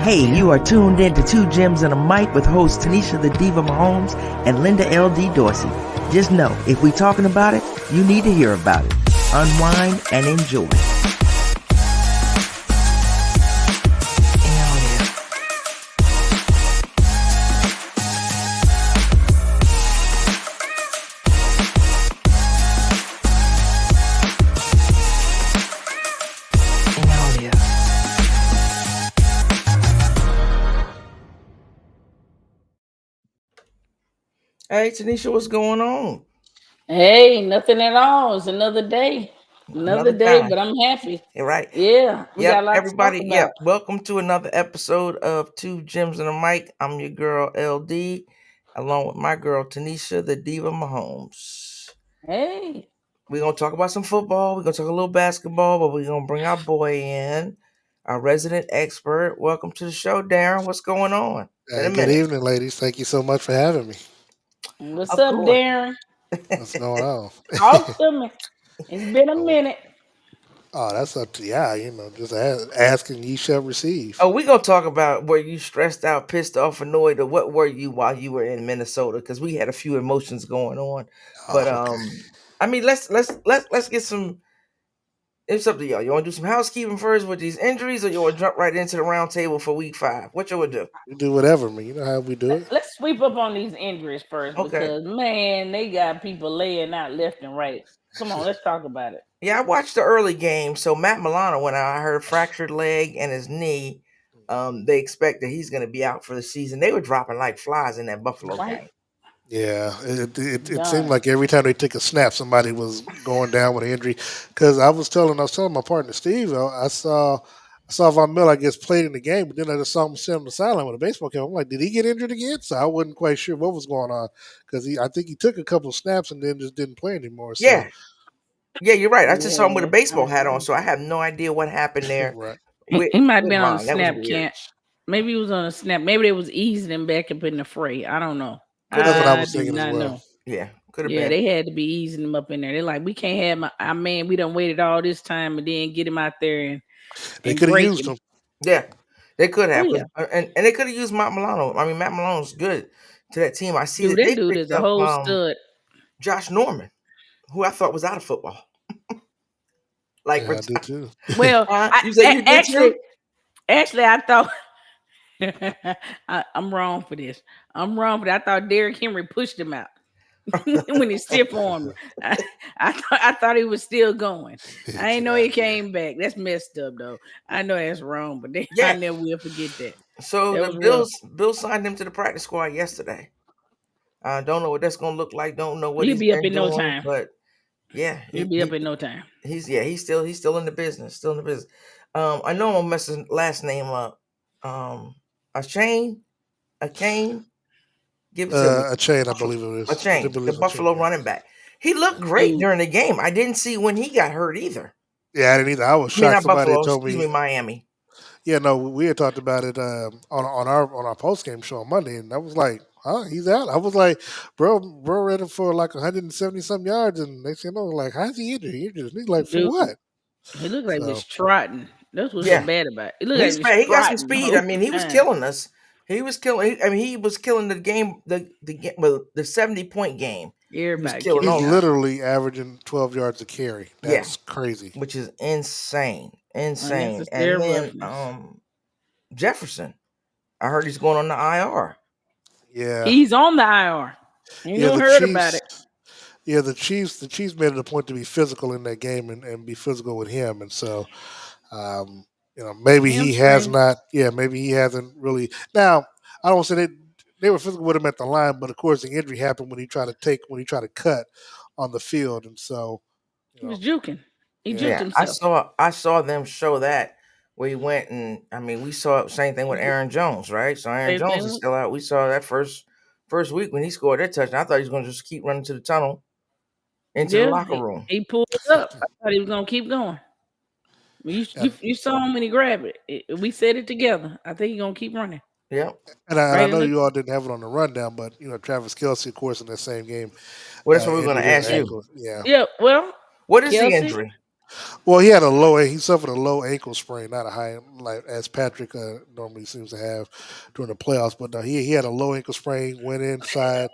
Hey, you are tuned in to Two Gems and a Mic with hosts Tanisha the Diva Mahomes and Linda L.D. Dorsey. Just know, if we talking about it, you need to hear about it. Unwind and enjoy. Hey, Tanisha, what's going on? Hey, nothing at all. It's another day. Another Another day, time. but I'm happy. You're right. Yeah, we got Yep, a lot to talk everybody. about. Yep, welcome to another episode of Two Gems and a Mic. I'm your girl LD, along with my girl Tanisha, the Diva Mahomes. Hey, We're gonna talk about some football. We're gonna talk a little basketball, but we're gonna bring our boy in, our resident expert. Welcome to the show, Darren. What's going on? Been a Good minute. evening, ladies. Thank you so much for having me. what's Of up, course. Darren? What's going on? Talk to me. It's been a oh, minute. that's up to just asking ye shall receive. Oh, we're gonna talk about were you stressed out, pissed off, annoyed, or what were you while you were in Minnesota? Because we had a few emotions going on. But Okay. I mean, let's get some. It's up to y'all. You want to do some housekeeping first with these injuries, or you want to jump right into the round table for week 5? What you would do? We do whatever, man. You know how we do it. Let's sweep up on these injuries first Okay. because man, they got people laying out left and right. Come on, let's talk about it. Yeah, I watched the early game. So Matt Milano went out. I heard fractured leg and his knee. They expect that he's going to be out for the season. They were dropping like flies in that Buffalo Right? game. Yeah, it seemed Done. like every time they took a snap, somebody was going down with an injury. Because I was telling my partner Steve, I saw Von Miller, I guess, played in the game, but then I just saw him sit on the sideline with a baseball cap. I'm like, did he get injured again? So I wasn't quite sure what was going on because I think he took a couple of snaps and then just didn't play anymore. So Yeah, yeah, you're right. I just saw him with a Yeah, baseball hat on, so I have no idea what happened there right. he might have with been on a mine. That was snap weird. camp. Maybe he was on a snap. Maybe they was easing him back up in the fray. I don't know. Could have That's what I been. I was do thinking as not well. know. Yeah, could have Yeah, been. they had to be easing him up in there. They're like, we can't have our man. We done waited all this time and then get him out there They and could have break used him. him. Yeah, they could Oh have, yeah, and they could have used Matt Milano. I mean, Matt Milone's good to that team. I see dude, that that they dude is picked a up whole stud. Josh Norman, who I thought was out of football. Like, Yeah, I did too. Well, you say you did too? actually, I thought I'm wrong for this. I'm wrong for that. I thought Derrick Henry pushed him out when he stiff armed him. I thought he was still going. I ain't know Yeah. he came back. That's messed up though. I know that's wrong, but I Yeah. never will forget that. So That the was rough. Bills signed him to the practice squad yesterday. I don't know what that's gonna look like. Don't know what He'll he's be up been in no doing, time. but yeah, He'll be up in no time. he's still in the business. Still in the business. I know I'm gonna mess his last name up. A chain, a cane. Give it to me. A chain, I believe it A is. I do chain. The believe it's a chain. Buffalo running back. He looked great Dude, during the game. I didn't see when he got hurt either. Yeah, I didn't either. I was I mean, shocked. not Somebody had Buffalo. told Excuse me. me, Miami. Yeah, no, we had talked about it on our post game show on Monday, and I was like, "Huh, he's out." I was like, "Bro, ran it for like 170 some yards," and they said, "No, like, how's he injured? He injured." And he's like, "For dude, what?" he looked like he was So trotting. That's what's so Yeah, bad about it. It looked like he he's was fast. He got some trotting the speed. I whole mean, he was time. killing us. He was killing. I mean, he was killing the game. The 70-point game. He was Everybody killing killing he's all y'all. that. literally averaging 12 yards a carry. Yeah, That's crazy. which is insane, insane. And Unnecessary then roughness. Jefferson. I heard he's going on the IR. Yeah, He's on the IR. Ain't yeah. no The heard about Chiefs, it. yeah, the Chiefs made it a point to be physical in that game and be physical with him, and so Um, maybe he has Hamstring. not. Yeah, maybe he hasn't really. Now, I don't say they were physical with him at the line, but of course the injury happened when he tried to cut on the field, and so you He was know, juking. He yeah, juked Yeah, I himself. saw I saw them show that where he went and I mean we saw the same thing with Aaron Jones, right? So Aaron Same Jones thing is with still out. We saw that first week when he scored that touchdown. I thought he was gonna just keep running to the tunnel into the yeah. locker He, room. he pulled it up. I thought he was gonna keep going. and You saw him when he grabbed it. We said it together. I think he's gonna keep running. Yep. and I Right in know the you all didn't have it on the rundown, but Travis Kelsey, of course, in that same game, Well, that's what we're gonna injured his ask you. ankle. Yeah, yeah. Well, What is the Kelsey. injury? Well, he had a low. He suffered a low ankle sprain, not a high, like as Patrick normally seems to have during the playoffs. But no, he had a low ankle sprain. Went inside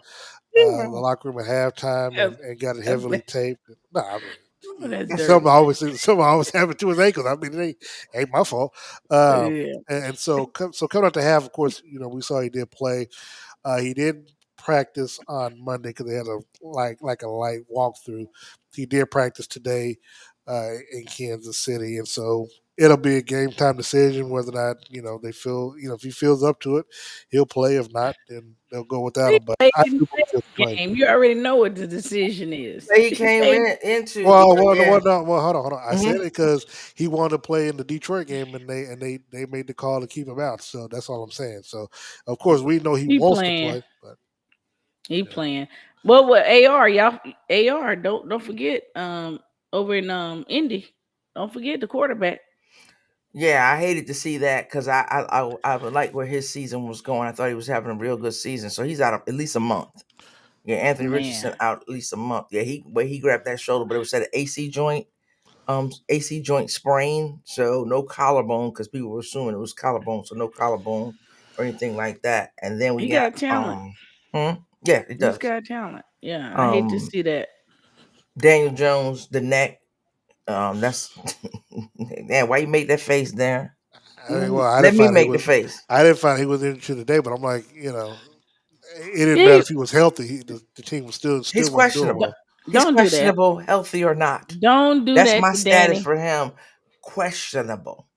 the locker room at halftime Uh, and got it uh, heavily taped. No, I oh, mean, that's something dirty. always happened to his ankles. I mean, it ain't my fault. Um, Yeah. and so coming out to half, of course, we saw he did play. He did practice on Monday because they had a like a light walkthrough. He did practice today in Kansas City, and so it'll be a game time decision whether or not they feel if he feels up to it, he'll play. If not, then they'll go without He him. But played I in do believe he'll the play. game. You already know what the decision is. He came They- into Well, no, yeah. hold on. I said hmm it because he wanted to play in the Detroit game, and they made the call to keep him out. So that's all I'm saying. So of course we know he he wants to playing. play, but He yeah. playing. Well, what AR y'all? AR don't forget. Over in Indy, don't forget the quarterback. Yeah, I hated to see that because I would like where his season was going. I thought he was having a real good season, so he's out of at least a month. Yeah, Anthony Man, Richardson out at least a month. Yeah, he grabbed that shoulder, but it was at an AC joint sprain, so no collarbone because people were assuming it was collarbone, so no collarbone or anything like that. And then we he got got talent. yeah, it He's does. got talent. Yeah, I hate to Um, see that. Daniel Jones, the neck. That's yeah. Why you make that face there? I mean, well, I Let didn't me find he make the was. face. I didn't find he was injured today, but I'm like, it didn't matter Yeah, if he was healthy. The team was He's still wasn't doing don't, questionable. well. He's don't do that. questionable, healthy or not. Don't do That's that my to status Danny. for him. Questionable.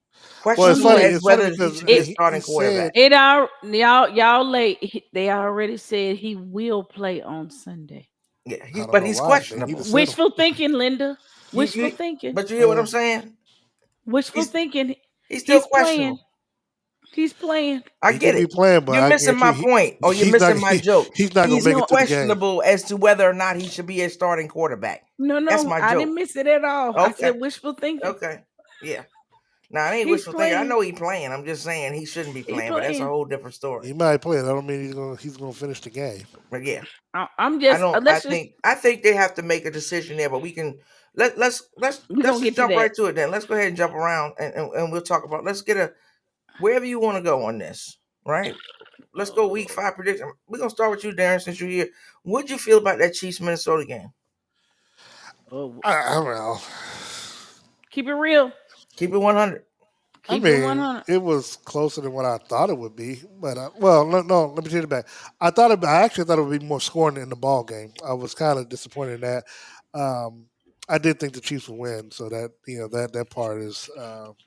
Well, it's Don't do Questionable funny. that. as It's funny whether he because should be a It he starting said, quarterback. it all y'all late. They already said he will play on Sunday. Yeah, I don't but know he's why they need to questionable. sit him. Wishful thinking, Linda. You Wishful you thinking. but you hear what I'm Uh, saying? Wishful He's thinking. he's still He's playing. questionable. He's playing. I he get could be it. playing, but You're I missing guarantee my you, point, or you're he's not missing my joke. he's not gonna He's make it to the game. questionable as to whether or not he should be a starting quarterback. No, That's no, my I joke. didn't miss it at all. I Okay. said wishful thinking. Okay. Yeah. Now it ain't He's wishful thinking. I playing. know he playing. I'm just saying he shouldn't be He playing, but that's a playing. whole different story. He might play. That don't mean he's gonna finish the game. But yeah. I'm I just don't. let's just I think they have to make a decision there, but we can we're let's gonna just get to jump that. right to it. Then let's go ahead and jump around and we'll talk about. Let's get a wherever you want to go on this. Right. Let's Oh go week Lord. 5 prediction. We're gonna start with you, Darren, since you're here. What'd you feel about that Chiefs Minnesota game? Oh, I don't know. keep it real. Keep it 100. I Keep it mean, 100. it was closer than what I thought it would be. But well, no, let me take it back. I actually thought it would be more scoring in the ball game. I was kind of disappointed in that. Um, I did think the Chiefs would win, so that that part is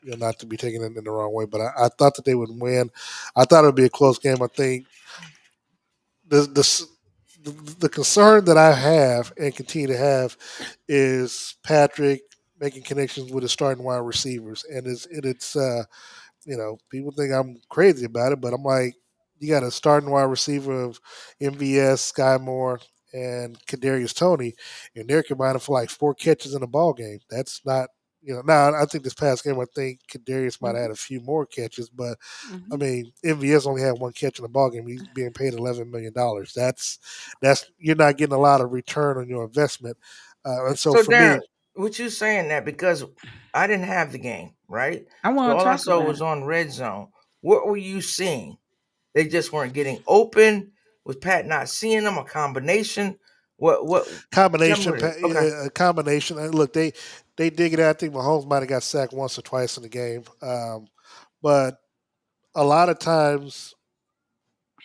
not to be taken in the wrong way. But I thought that they would win. I thought it would be a close game. I think the the s- the concern that I have and continue to have is Patrick making connections with his starting wide receivers, and it's people think I'm crazy about it, but I'm like, you got a starting wide receiver of MVS, Sky Moore, and Kadarius Tony, and they're combining for like 4 catches in a ball game. That's not, now I think this past game, I think Kadarius might have Hmm. had a few more catches, but I Hmm. mean, MVS only had 1 catch in the ball game. He's being paid $11 million. That's you're not getting a lot of return on your investment, and so So for me, Darren, what you saying that because I didn't have the game, right? I So want to all I talk saw about was it. on red zone. What were you seeing? They just weren't getting open. Was Pat not seeing them? A combination? What tell me combination, what it is. Okay. a combination. Look, they dig it out. I think Mahomes might have got sacked once or twice in the game, but a lot of times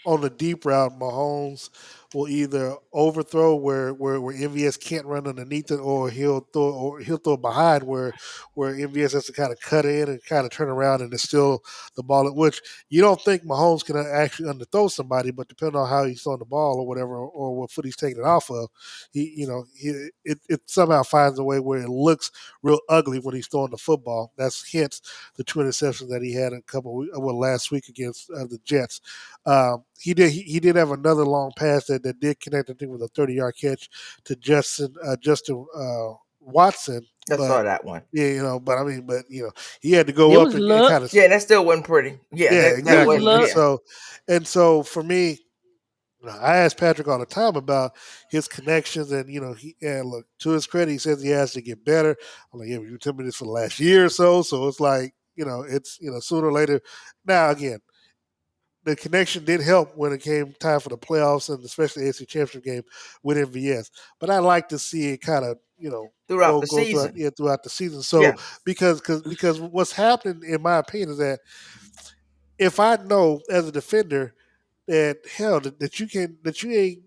on the deep route, Mahomes will either overthrow where MVS can't run underneath it, or he'll throw behind where MVS has to kind of cut in and kind of turn around and it's still the ball. At which you don't think Mahomes can actually underthrow somebody, but depending on how he's throwing the ball or whatever, or what foot he's taking it off of, it somehow finds a way where it looks real ugly when he's throwing the football. That's hence the 2 interceptions that he had last week against the Jets. He did have another long pass that did connect. I think with a 30-yard catch to Justin Watson, I but saw that one. yeah, but I mean, but he had to go It up was and luck. kind of Yeah, that still wasn't pretty. Yeah, yeah, that It was exactly. wasn't. luck. Yeah. And so for me, I ask Patrick all the time about his connections, and and look, to his credit, he says he has to get better. I'm like, yeah, you told me this for the last year or so it's like it's sooner or later. Now again, the connection did help when it came time for the playoffs and especially the AFC Championship game with MVS. But I like to see it kind of throughout the go throughout season. throughout the season. So Yeah. because what's happening in my opinion is that if I know as a defender that hell that you can that you ain't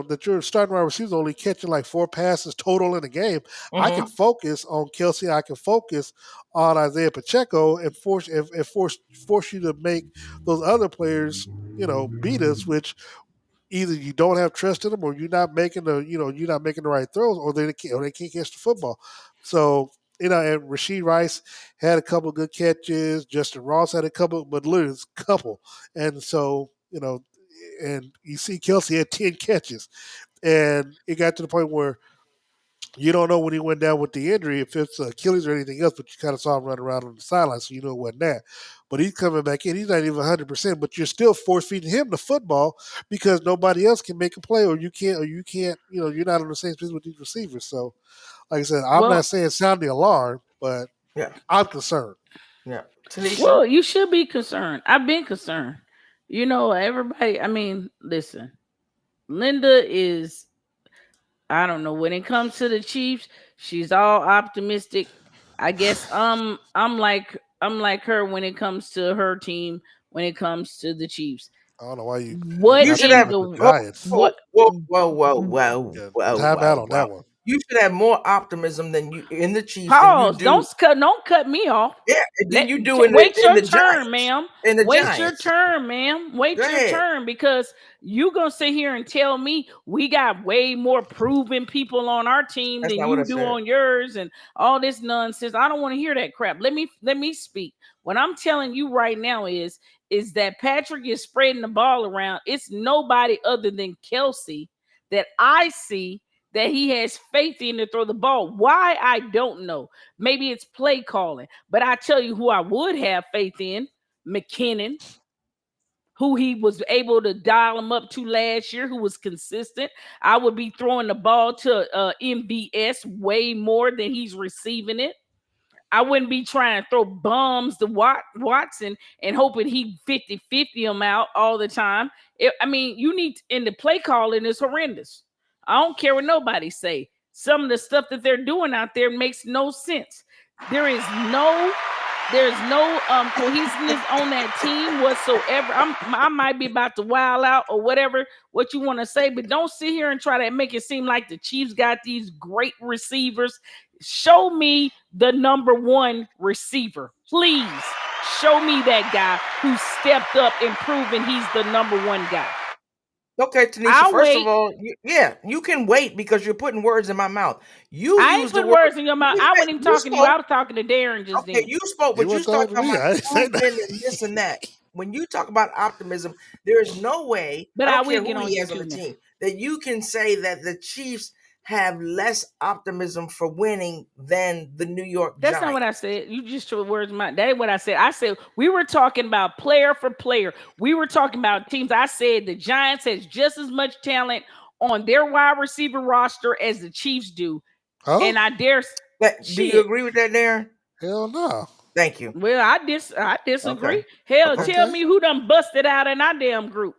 that your starting wide receiver only catching like 4 passes total in a game, I can Mm-hmm. focus on Kelsey. I can focus on Isaiah Pacheco and force you to make those other players beat us, which either you don't have trust in them or you're not making the right throws or they can't catch the football. So and Rasheed Rice had a couple of good catches. Justin Ross had a couple, but literally it's a couple. And so and you see Kelsey had 10 catches, and it got to the point where you don't know when he went down with the injury if it's Achilles or anything else, but you kind of saw him running around on the sideline, so you know it wasn't that. But he's coming back in. He's not even 100%, but you're still force feeding him the football because nobody else can make a play, or you can't. You're not on the same position with these receivers. So, like I said, I'm Well, not saying sound the alarm, but Yeah. I'm concerned. Yeah. Tanisha. well, you should be concerned. I've been concerned. Everybody. I mean, listen, Linda is. I don't know. When it comes to the Chiefs, she's all optimistic. I guess I'm like her when it comes to her team. When it comes to the Chiefs, I don't know why you what You should contradict in have. with the the Giants. Whoa, what? whoa, whoa, whoa, whoa, Yeah, whoa, time out whoa, on whoa. that one. You should have more optimism than you in the Chiefs than you Pause. do. Don't cut me off. Yeah, than you do Wait in your the turn, Giants. ma'am. In the Wait your Giants. turn, ma'am. Go Wait your ahead. turn because you gonna sit here and tell me we got way more proven people on our team That's than not what I you do said. on yours and all this nonsense. I don't want to hear that crap. Let me speak. What I'm telling you right now is that Patrick is spreading the ball around. It's nobody other than Kelsey that I see that he has faith in to throw the ball. Why? I don't know. Maybe it's play calling. But I tell you who I would have faith in, McKinnon, who he was able to dial him up to last year, who was consistent. I would be throwing the ball to MBS way more than he's receiving it. I wouldn't be trying to throw bombs to Watson and hoping he 50-50 them out all the time. You need in the play calling is horrendous. I don't care what nobody say. Some of the stuff that they're doing out there makes no sense. There is no there's no cohesiveness on that team whatsoever. I might be about to wild out or whatever what you want to say, but don't sit here and try to make it seem like the Chiefs got these great receivers. Show me the number one receiver. Please show me that guy who stepped up and proven he's the number one guy. Okay, Tanisha, I'll first wait. of all, you can wait because you're putting words in my mouth. You I ain't use the put word. words in your mouth. I wasn't even You talking to you. spoke. I was talking to Darren just Okay, then. you spoke, He but you wasn't start talking to talking me. about I didn't say proven that. and this and that. When you talk about optimism, there is no way, But I I don't care will get who on he you has on too the now. team, that you can say that the Chiefs have less optimism for winning than the New York That's not Giants. what I said. You just took words in my. That ain't what I said. I said we were talking about player for player. We were talking about teams. I said the Giants has just as much talent on their wide receiver roster as the Chiefs do, Huh? and I dare Do you shit. agree with that, Darren? Hell no. Thank you. Well, I disagree. Okay. Hell, Okay. tell Okay. me who done busted out in our damn group.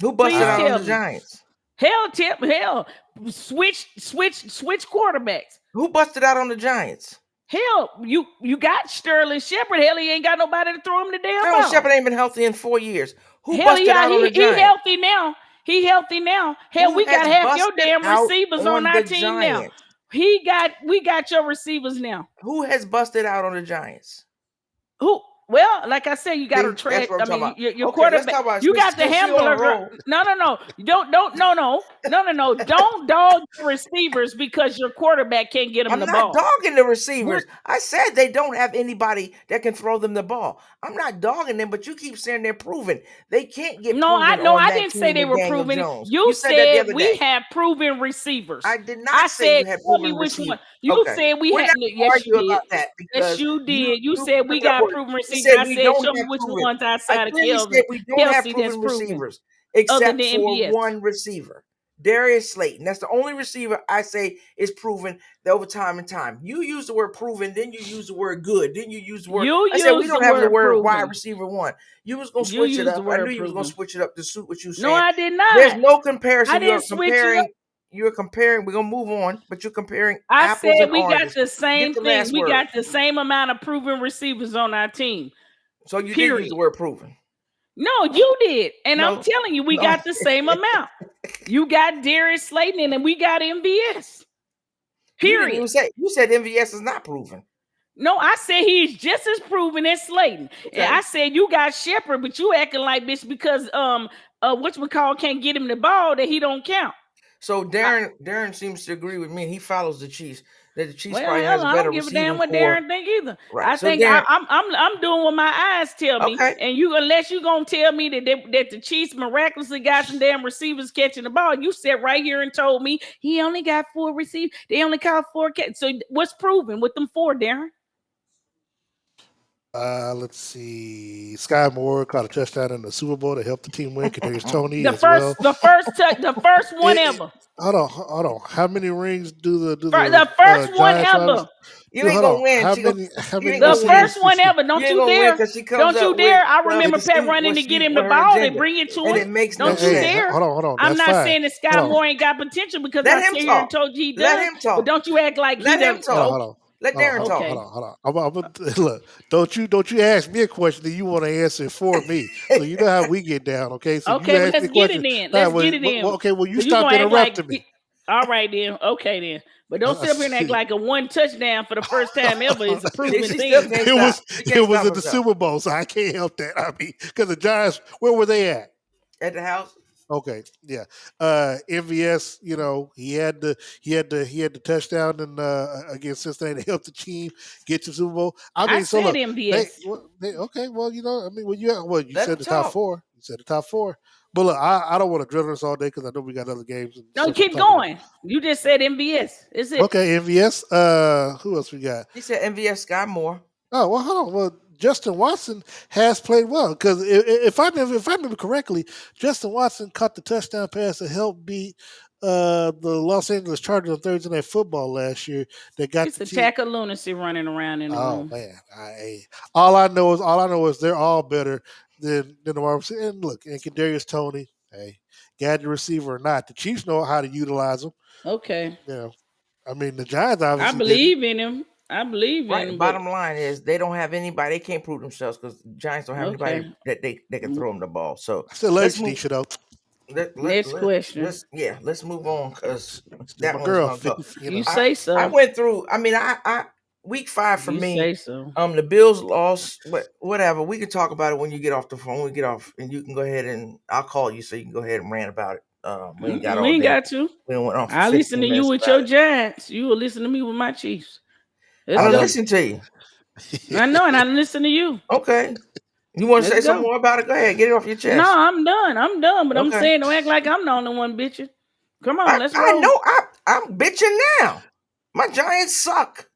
Who busted Please out on tell the me. Giants? Hell, switch quarterbacks. Who busted out on the Giants? Hell, you got Sterling Shepard. Hell, he ain't got nobody to throw him the damn Sterling ball. Shepard ain't been healthy in 4 years. Who Hell, busted yeah, out on the he Giants? healthy now. He healthy now. Hell, Who we got has half your busted damn out receivers on on our the team now. Giants? We got your receivers now. Who has busted out on the Giants? Who? Well, like I said, you got to See, that's tread. what I'm I talking mean, about. your Okay, let's quarterback. talk about You got the since you're on a hamburger. roll. No. You don't no. Don't dog your receivers because your quarterback can't get them I'm the not ball. dogging the receivers. I said they don't have anybody that can throw them the ball. I'm not dogging them, but you keep saying they're proven. They can't get No, proven on I that didn't say team they with were Daniel proven. Jones. You You said that the said other we day. have proven receivers. I did not I say said, you had tell me proven which receivers. one. You Okay, said we we're had. not No, going to yes, you argue did. about that Yes, because you did. You you said put we your got words. proven You receivers. said I we said, don't show me have which proven. ones I outside of clearly said we don't have Kelsey that's proven proven. receivers. other except than for MVS. one receiver. Darius Slayton. That's the only receiver I say is proven over time and time. You use the word proven, then you use the word good, then you use the word. You I said we use the don't have the word word wide proven. receiver one. You was gonna You switch it use the up. I word knew you was gonna proven. switch it up to suit what you No, saying. I did There's not. no comparison. I didn't switch it up. You're comparing. We're gonna move on, but you're comparing I apples said and we got oranges. the Get same the thing. last We word. got the same amount of proven receivers on our team. So you did Period. use the word proven. No, you did. And I'm No, telling you, we no. got the same amount. You got Darius Slayton and we got MVS. You didn't Period. even say. You said MVS is not proven. No, I said he's just as proven as Slayton. Okay. And I said you got Shepard, but you acting like bitch because whatchamacallit can't get him the ball that he don't count. So Darren seems to agree with me. He follows the Chiefs. That the Chiefs Well, probably hell, has a I better don't give a damn receiving what core. Darren think either. Right. I So think Darren, I'm doing what my eyes tell me. Okay. And you, unless you gonna tell me that the Chiefs miraculously got some damn receivers catching the ball, you sat right here and told me he only got 4 receivers. They only caught 4 catch. So what's proven with them 4, Darren? Let's see. Sky Moore caught a touchdown in the Super Bowl to help the team win. Kadarius Tony The as well. the first one ever. Hold on. How many rings do The first one Giants riders? ever. you ain't Hold gonna on. win. How You many ain't The gonna win. first one ever. You Don't ain't you gonna win dare. because she comes Don't you up dare. with I remember with Pat running to get him the her ball agenda. and bring it to And him. it makes Don't no you sense. dare. Hold on. I'm That's not fine. saying that Sky Hold on. Moore ain't got potential because Let I him sit here and talk. told you he Let does. him talk. But don't you act like Let he him done. talk. Hold on. Let Darren talk. Okay. Hold on. Look, don't you ask me a question that you want to answer for me. So you know how we get down, okay? So you Okay, well, ask me let's a get question. it then. Nah, Let's get it in. okay, well you So you stopped gonna act like interrupting me. all right then. Okay then. But don't sit up here and act like a one touchdown for the first time ever is a proven She still thing. can't It stop. was She it can't was stop in the herself. Super Bowl, so I can't help that. I mean, because the Giants, where were they at? At the house. Okay, yeah. MVS, he had the touchdown against Cincinnati to help the team get to the Super Bowl. I I mean, so said look, MVS. okay. Well, I mean, you Let him said the top talk. four. You said the top four. But look, I don't want to drill this all day because I know we got other games and No, stuff to keep talk about. going. You just said MVS. Is it? Okay, MVS. Who else we got? He said MVS Sky Moore. Oh well, hold on. Well, Justin Watson has played well because if I remember correctly, Justin Watson caught the touchdown pass to help beat the Los Angeles Chargers on Thursday Night Football last year. That got It's the a team. tack of lunacy running around in the Oh room. man, all I know is they're all better than the wide receiver. And look, and Kadarius Tony, hey, got the receiver or not, the Chiefs know how to utilize them. Okay. You know, I mean the Giants I obviously didn't. believe in him. I believe in Right. him, but Bottom line is they don't have anybody. They can't prove themselves because Giants don't have anybody okay. that they can throw them the ball. So I still love let's you, move. Tanisha, though. Next question. Let's move on because Still that my one's girl. gonna go. You know. say I so. went through. I mean, I week 5 for You me. say so. The Bills lost. Whatever. We can talk about it when you get off the phone. We get off, and you can go ahead and I'll call you so you can go ahead and rant about it. We ain't got We all ain't day. got to. We went on for I listen 15 to you minutes with about your it. Giants. You will listen to me with my Chiefs. I Let's don't go. listen to you. I know, and I listen to you. Okay. You want to Let's say some go. more about it? Go ahead. Get it off your No, chest. I'm done. I'm done. But I'm Okay. saying, don't act like I'm the only one bitching. Come on, let's I roll. know I'm bitching now. My Giants suck.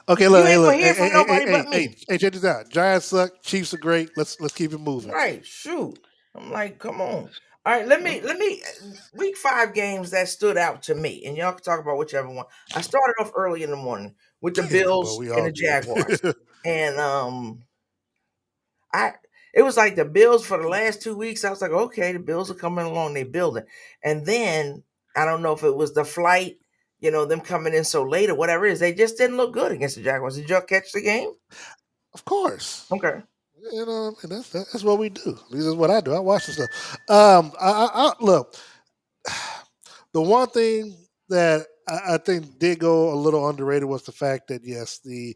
Okay, You look, hey, ain't gonna look, hear from nobody but me. check this out. Giants suck, Chiefs are great. Let's keep it moving. Right. Shoot. I'm like, come on. All right, let me week 5 games that stood out to me, and y'all can talk about whichever one. I started off early in the morning with the Well, Bills we and all the did. Jaguars. And I it was like the Bills for the last 2 weeks. I was like, okay, the Bills are coming along, they building. And then I don't know if it was the flight, them coming in so late or whatever it is. They just didn't look good against the Jaguars. Did y'all catch the game? Of course. Okay. And that's what we do. This is what I do. I watch this stuff. I look. The one thing that I think did go a little underrated was the fact that yes, the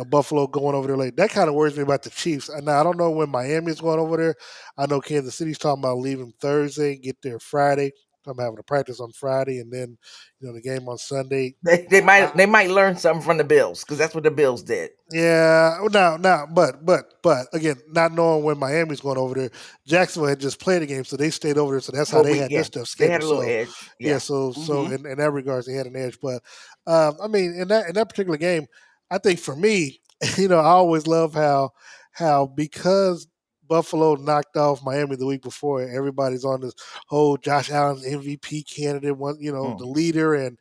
Buffalo going over there late. That kind of worries me about the Chiefs. And now I don't know when Miami's going over there. I know Kansas City's talking about leaving Thursday, get there Friday. I'm having a practice on Friday, and then the game on Sunday. They might learn something from the Bills because that's what the Bills did. Yeah, but again, not knowing when Miami's going over there, Jacksonville had just played a game, so they stayed over there. So that's how they had their stuff They had scheduled. a little So edge. yeah, Yeah. so in that regards, they had an edge. But I mean, in that particular game, I think for me, I always love how because Buffalo knocked off Miami the week before. Everybody's on this whole Josh Allen's MVP candidate, one the leader, and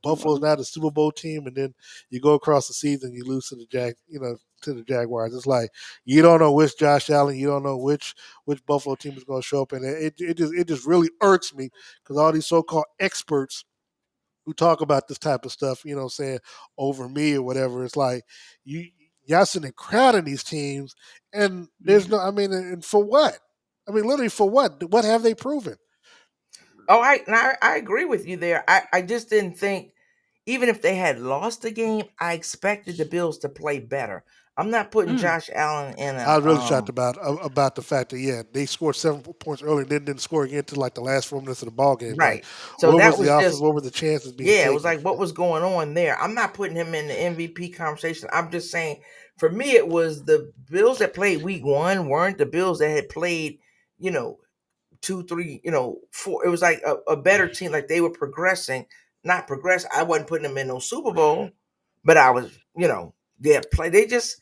Buffalo's now the Super Bowl team, and then you go across the season, you lose to the to the Jaguars. It's like you don't know which Josh Allen, you don't know which Buffalo team is going to show up, and it just really irks me because all these so-called experts who talk about this type of stuff, saying over me or whatever. It's like y'all sitting crowding these teams, and there's no. I mean, and for what? I mean, literally for what? What have they proven? Oh, I agree with you there. I just didn't think, even if they had lost the game, I expected the Bills to play better. I'm not putting Josh Allen in I a was really shocked about the fact that they scored 7 points early and then didn't score again until like the last 4 minutes of the ball game. Like, right. So what that was was the offense? just What were the chances being yeah. It taken? was like, what was going on there? I'm not putting him in the MVP conversation. I'm just saying, for me, it was the Bills that played Week 1 weren't the Bills that had played, you know, 2, 3, 4. It was like a better team. Like they were progressing, not progress. I wasn't putting them in no Super Bowl, but I was, play. They just,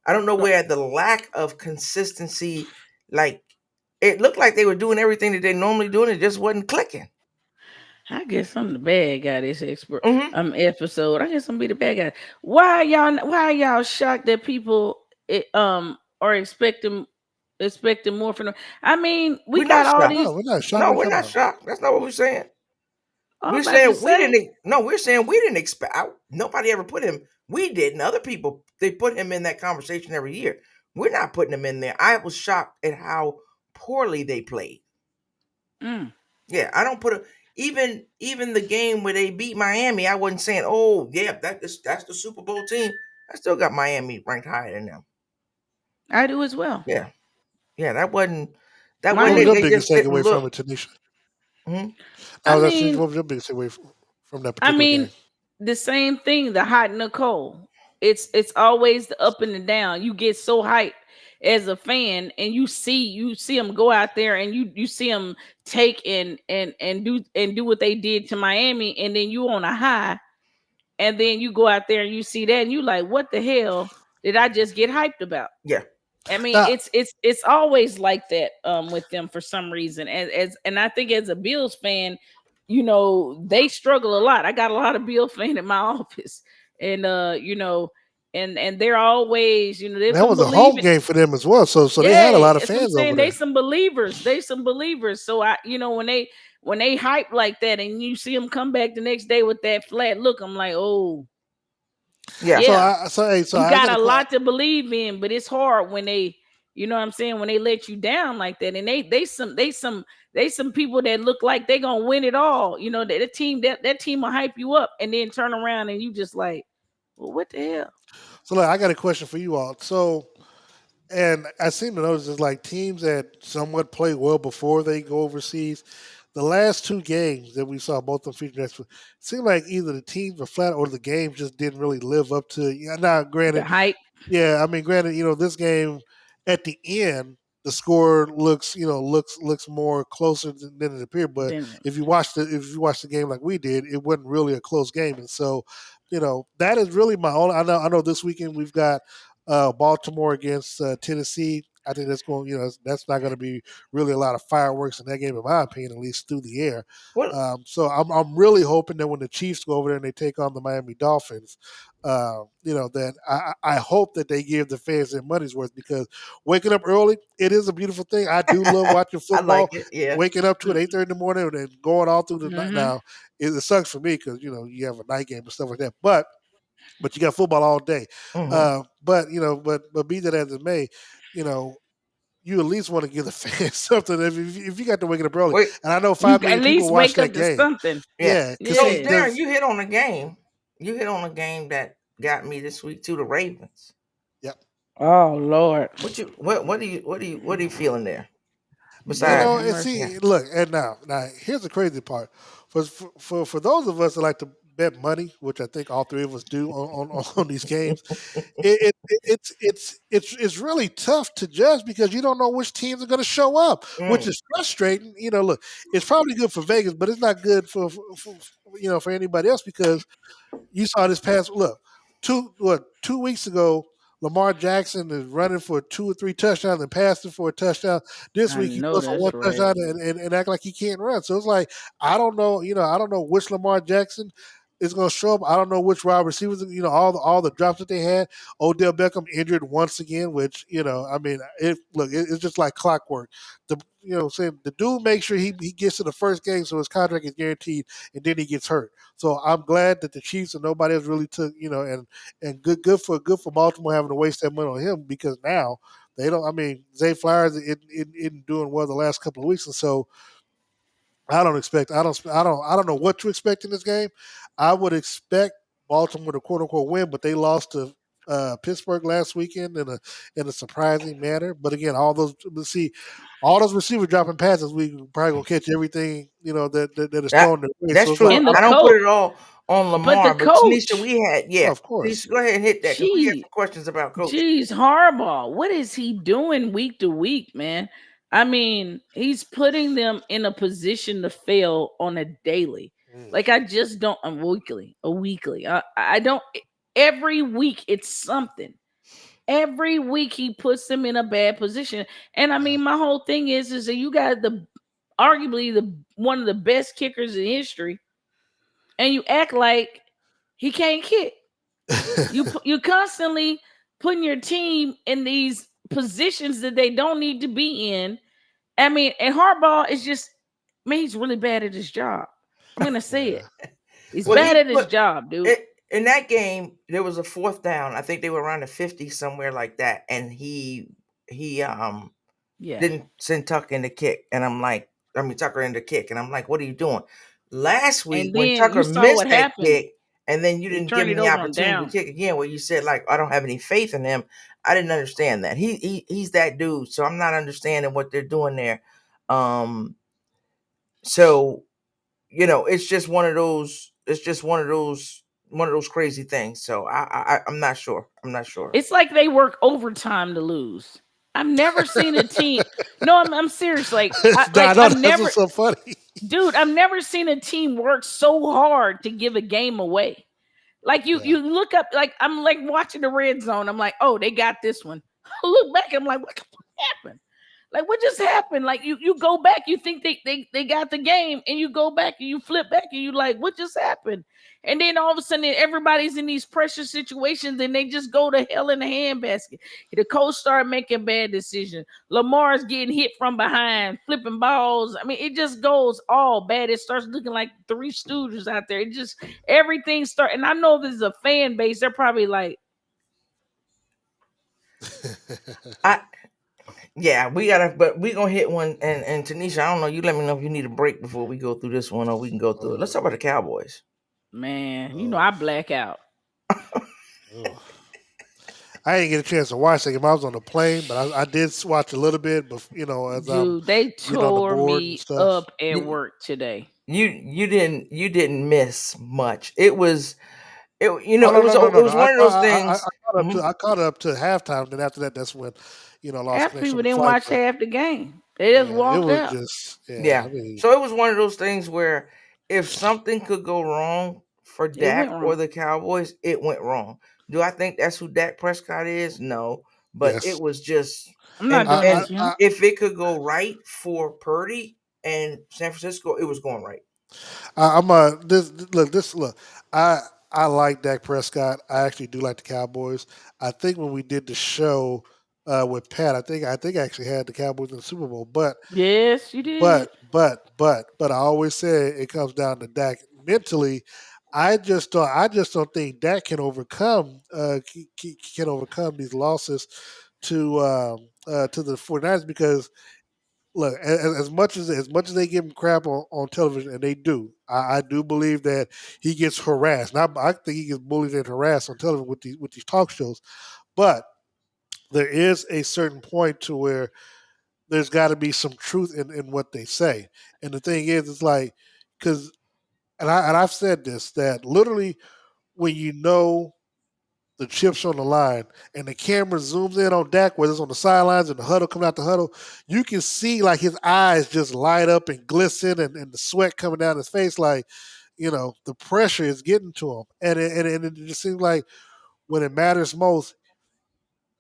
I don't know where the lack of consistency, like it looked like they were doing everything that they normally do, and it just wasn't clicking. I guess I'm the bad guy this Mm-hmm. episode. I guess I'm be the bad guy. Why are y'all shocked that people are expecting more from them? I mean, we We're not got all shocked. No, these. we're not shocked. No, What we're you talking not about? shocked. That's not what we're saying. I'm We're about to saying we say. didn't. No, we're saying we didn't expect. Nobody ever put him. We didn't. Other people, they put him in that conversation every year. We're not putting him in there. I was shocked at how poorly they played. Mm, Yeah, I don't put a even the game where they beat Miami. I wasn't saying, oh yeah, that's the Super Bowl team. I still got Miami ranked higher than them. I do as well. Yeah, yeah, that What wasn't was Miami. your it. They biggest just didn't takeaway from look. it, Tanisha? Mhm. I I was asking you, mean, what was your biggest takeaway from that I particular mean, game? the same thing, the hot and the cold. It's always the up and the down. You get so hyped as a fan, and you see them go out there, and you see them take and do what they did to Miami, and then you on a high, and then you go out there and you see that, and you like, what the hell did I just get hyped about? Yeah, I mean, Now, it's always like that with them for some reason. And I think as a Bills fan, they struggle a lot. I got a lot of Bill fan in my office, and and they're always, there's that some was a home believing. game for them as well, so they had a Yeah, lot of that's what I'm fans over saying. They there. some believers. They some believers. So when they hype like that, and you see them come back the next day with that flat look, I'm like, oh yeah. So yeah, you I got got a a question. lot to believe in, but it's hard when they, what I'm saying, when they let you down like that. And they some people that look like they gonna win it all. That team will hype you up and then turn around and you just like, well, what the hell? So look, I got a question for you all. So, and I seem to notice it's like teams that somewhat play well before they go overseas. The last two games that we saw, both of them featured, it seemed like either the teams were flat or the games just didn't really live up to. Yeah, now The granted, hype. yeah, I mean, granted, this game at the end, the score looks more closer than it appeared. But Then if you watch the game like we did, it wasn't really a close game, and so that is really my only. I know this weekend we've got Baltimore against Tennessee. I think that's going. That's not going to be really a lot of fireworks in that game, in my opinion, at least through the air. Well, So I'm really hoping that when the Chiefs go over there and they take on the Miami Dolphins, that I hope that they give the fans their money's worth because waking up early, it is a beautiful thing. I do love watching I like football. it. Yeah. Waking up to it 8:30 in the morning and then going all through the night. mm-hmm. Now it sucks for me because you have a night game and stuff like that. But you got football all day. Hmm. But be that as it may, you know, you at least want to give the fans something if you got to wake up early. Wait. And I know You 5 million at people least watch wake that up to game. something. Yeah. Yeah, because So see, Yeah. Darren, because you hit on a game. You hit on a game that got me this week too. The Ravens. yeah, Oh Lord. What are you feeling there? Lord Besides, have and mercy. yeah. see, look, and now here's the crazy part. For those of us that like to bet money, which I think all three of us do on these games, it's really tough to judge because you don't know which teams are going to show up, which Mm, is frustrating. Look, it's probably good for Vegas, but it's not good for anybody else because you saw this past look 2 weeks ago. Lamar Jackson is running for 2 or 3 touchdowns and passing for a touchdown. This I week he know puts on one that's right. touchdown and act like he can't run. So it's like I don't know, I don't know which Lamar Jackson is going to show up. I don't know which wide receivers. All the drops that they had. Odell Beckham injured once again, which I mean, it's just like clockwork. Saying the dude makes sure he gets to the first game so his contract is guaranteed, and then he gets hurt. So I'm glad that the Chiefs and nobody else really took and good for Baltimore having to waste that money on him because now they don't. I mean, Zay Flowers isn't doing well the last couple of weeks, and so I don't know what to expect in this game. I would expect Baltimore to quote unquote win, but they lost to Pittsburgh last weekend in a surprising manner. But again, all those receivers dropping passes, we probably gonna catch everything that is That thrown their way. So that's it's true. like, And the I don't put coach, it all on but the Lamar, but Tanisha, coach, of course, Tanisha, go ahead and hit that because we had gee, some questions about coach. geez, Harbaugh, what is he doing week to week, man? I mean, he's putting them in a position to fail on a daily. Mm. Like I just don't. A weekly. I don't. Every week it's something. Every week he puts them in a bad position. And I mean, my whole thing is that you got the arguably the one of the best kickers in history, and you act like he can't kick. You constantly putting your team in these positions that they don't need to be in. I mean, and Harbaugh is just, man, he's really bad at his job. I'm gonna say Yeah. it. He's Well, bad he at his put job, dude. it in that game. There was a fourth down. I think they were around the 50 somewhere like that, and he Yeah. didn't send Tucker in the kick, and Tucker in the kick, and I'm like, what are you doing? Last week And when then you Tucker saw missed what that happened. kick, and then you They didn't give turned him it the over on opportunity to down. kick again, where you said like I don't have any faith in him. I didn't understand that. He's that dude, so I'm not understanding what they're doing there. Um, so it's just one of those. It's just one of those crazy things. So I'm not sure. I'm not sure. It's like they work overtime to lose. I've never seen a team. No, I'm serious. I know I've that's never, what's so funny. dude. I've never seen a team work so hard to give a game away. Like you, Yeah. you look up. Like I'm like watching the red zone. I'm like, oh, they got this one. I look back. I'm like, what the fuck happened? Like what just happened? Like you go back, you think they got the game, and you go back and you flip back and you like, what just happened? And then all of a sudden everybody's in these pressure situations and they just go to hell in a handbasket. The coach started making bad decisions. Lamar's getting hit from behind, flipping balls. I mean, it just goes all bad. It starts looking like Three Stooges out there. It just everything start. And I know this is a fan base. They're probably like, I Yeah, but we gonna hit one. And Tanisha, I don't know. You let me know if you need a break before we go through this one, or we can go through it. Let's talk about the Cowboys. man, Oh, I black out. oh. I didn't get a chance to watch that game. I was on the plane, but I did watch a little bit. But as I'm Dude, they getting on the tore board and me stuff. up at You work today. you didn't miss much. Oh It no, was no, no, it no, no. was one of those things. Mhm. I caught up to halftime. Then after that, that's when I lost Half connection people with the didn't flight. watch But half the game. They just yeah, it walked was out. just I Yeah. mean, So it was one of those things where if something could go wrong for It went Dak or wrong. the Cowboys, it went wrong. Do I think that's who Dak Prescott is? No, but it yes. was just I'm not and doing I, that and to him. I, if it could go right for Purdy and San Francisco, it was going right. I'm this look. I I like Dak Prescott. I actually do like the Cowboys. I think when we did the show with Pat, I think I actually had the Cowboys in the Super Bowl. But Yes, you did. but I always say it comes down to Dak mentally. I just don't think Dak can overcome these losses to the 49ers because look, as much as they give him crap on television, and they do, I do believe that he gets harassed. Now, I think he gets bullied and harassed on television with these talk shows. But there is a certain point to where there's got to be some truth in what they say. And the thing is, it's like because I've said this that literally when the chips on the line, and the camera zooms in on Dak, whether it's on the sidelines and the huddle coming out the huddle, you can see like his eyes just light up and glisten, and the sweat coming down his face, like the pressure is getting to him, and it just seems like when it matters most,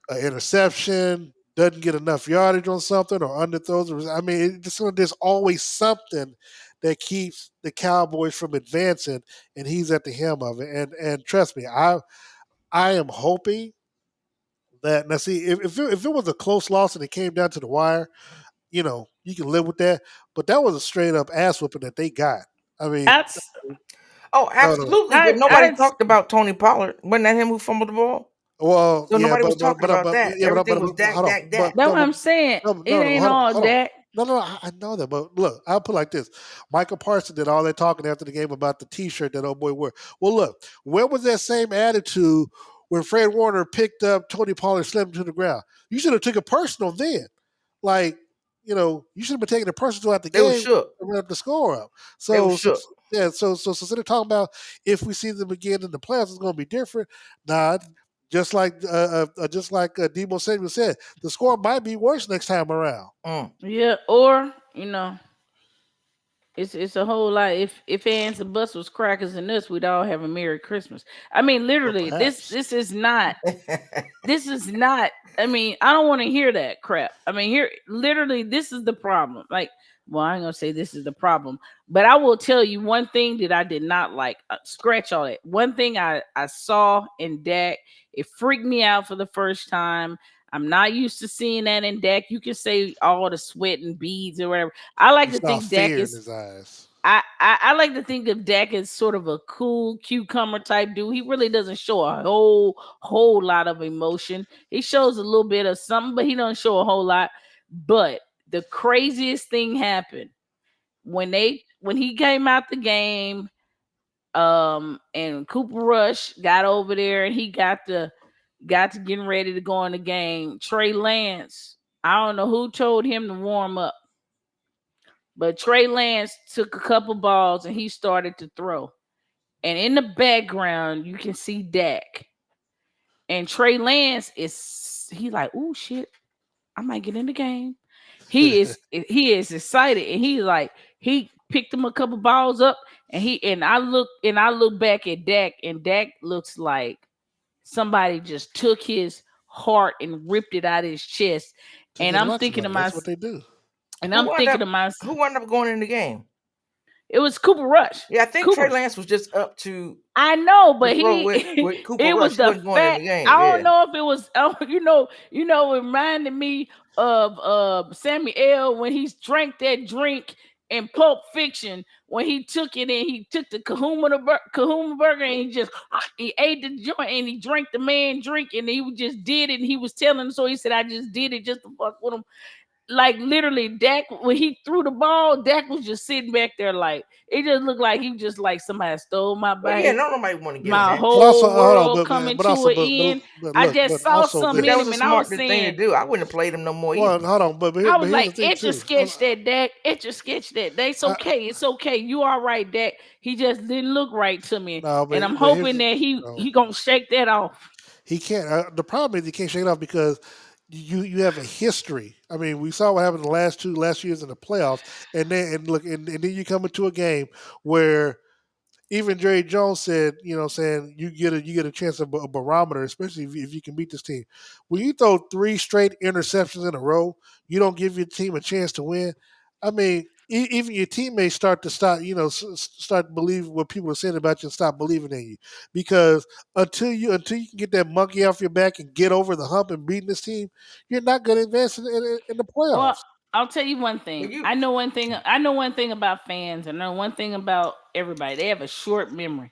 an interception, doesn't get enough yardage on something, or underthrows. I mean, there's always something that keeps the Cowboys from advancing, and he's at the helm of it. And trust me, I am hoping that now see if it was a close loss and it came down to the wire, you can live with that. But that was a straight up ass whooping that they got. I mean, That's Oh, no. absolutely. But nobody I talked about Tony Pollard. Wasn't that him who fumbled the ball? Well, So yeah, nobody was talking about that. yeah, Everything was but Dak, hold on, Dak, Dak. that's what I'm saying. It ain't all hold on. that. No, I know that, but look, I'll put it like this: Michael Parsons did all that talking after the game about the T-shirt that old boy wore. Well, look, where was that same attitude when Fred Warner picked up Tony Pollard and slammed him to the ground? You should have took it personal then. Like, you should have been taking it personal throughout the They was game shook. and run up the score up. They was So, shook. yeah, so instead of talking about if we see them again in the playoffs, it's going to be different. Nah, just like Debo Samuel said, the score might be worse next time around. Yeah, or it's a whole lot. If ants and bus was crackers and nuts, we'd all have a Merry Christmas. I mean, Or literally, this perhaps. this is not. This is not. I mean, I don't want to hear that crap. I mean, here, literally, this is the problem. Like, well, I ain't gonna say this is the problem, but I will tell you one thing that I did not like. Scratch all that. One thing I saw in Dak, it freaked me out for the first time. I'm not used to seeing that in Dak. You can say all the sweat and beads or whatever. I like You to saw think Dak fear in is his eyes. I like to think of Dak as sort of a cool cucumber type dude. He really doesn't show a whole lot of emotion. He shows a little bit of something, but he don't show a whole lot. But the craziest thing happened when he came out the game, and Cooper Rush got over there and he got to getting ready to go in the game. Trey Lance, I don't know who told him to warm up, but Trey Lance took a couple balls and he started to throw. And in the background, you can see Dak. And Trey Lance he like, oh shit, I might get in the game. He is excited and he picked him a couple balls up and I look back at Dak and Dak looks like somebody just took his heart and ripped it out of his chest. Took And his I'm lunch thinking to money. That's what myself, they do. and Who I'm wound thinking up to myself, who wound up going in the game? it was Cooper Rush. Yeah, I think Trey Cooper. Lance was just up to I know, but throw he with Cooper it Rush. was He the wasn't going in fact. the game. I don't Yeah. know if it was it reminded me of Samuel when he drank that drink in Pulp Fiction when he took it and he took the Kahuma burger and he ate the joint and he drank the man drink and he just did it and he was telling him, so he said I just did it just to fuck with him. Like literally, Dak when he threw the ball, Dak was just sitting back there like it just looked like he just like somebody stole my Well, yeah, bike, nobody want to give him my that. But also, whole hold on, world coming but to also, an end. but I look, just but saw also something But in that this. was him, a and I smart was thing to saying, do. I wouldn't have played him no more Well, either. hold on, I was but here's the like, thing it's a too. sketch that Dak. It's a sketch that it's I, okay. It's okay. You all right, Dak. He just didn't look right to me, no, and I'm but here's hoping that he no, gonna shake that off. he can't. The problem is he can't shake it off because you have a history. I mean, we saw what happened the last years in the playoffs, and then you come into a game where even Jerry Jones said, saying you get a chance of a barometer, especially if you can beat this team. When you throw three straight interceptions in a row, you don't give your team a chance to win. I mean, even your teammates start to believe what people are saying about you and stop believing in you because until you can get that monkey off your back and get over the hump and beating this team, you're not going to advance in the Well, playoffs. I'll tell you one Well, thing. you I know one thing. I know one thing about fans. I know one thing about everybody. They have a short memory.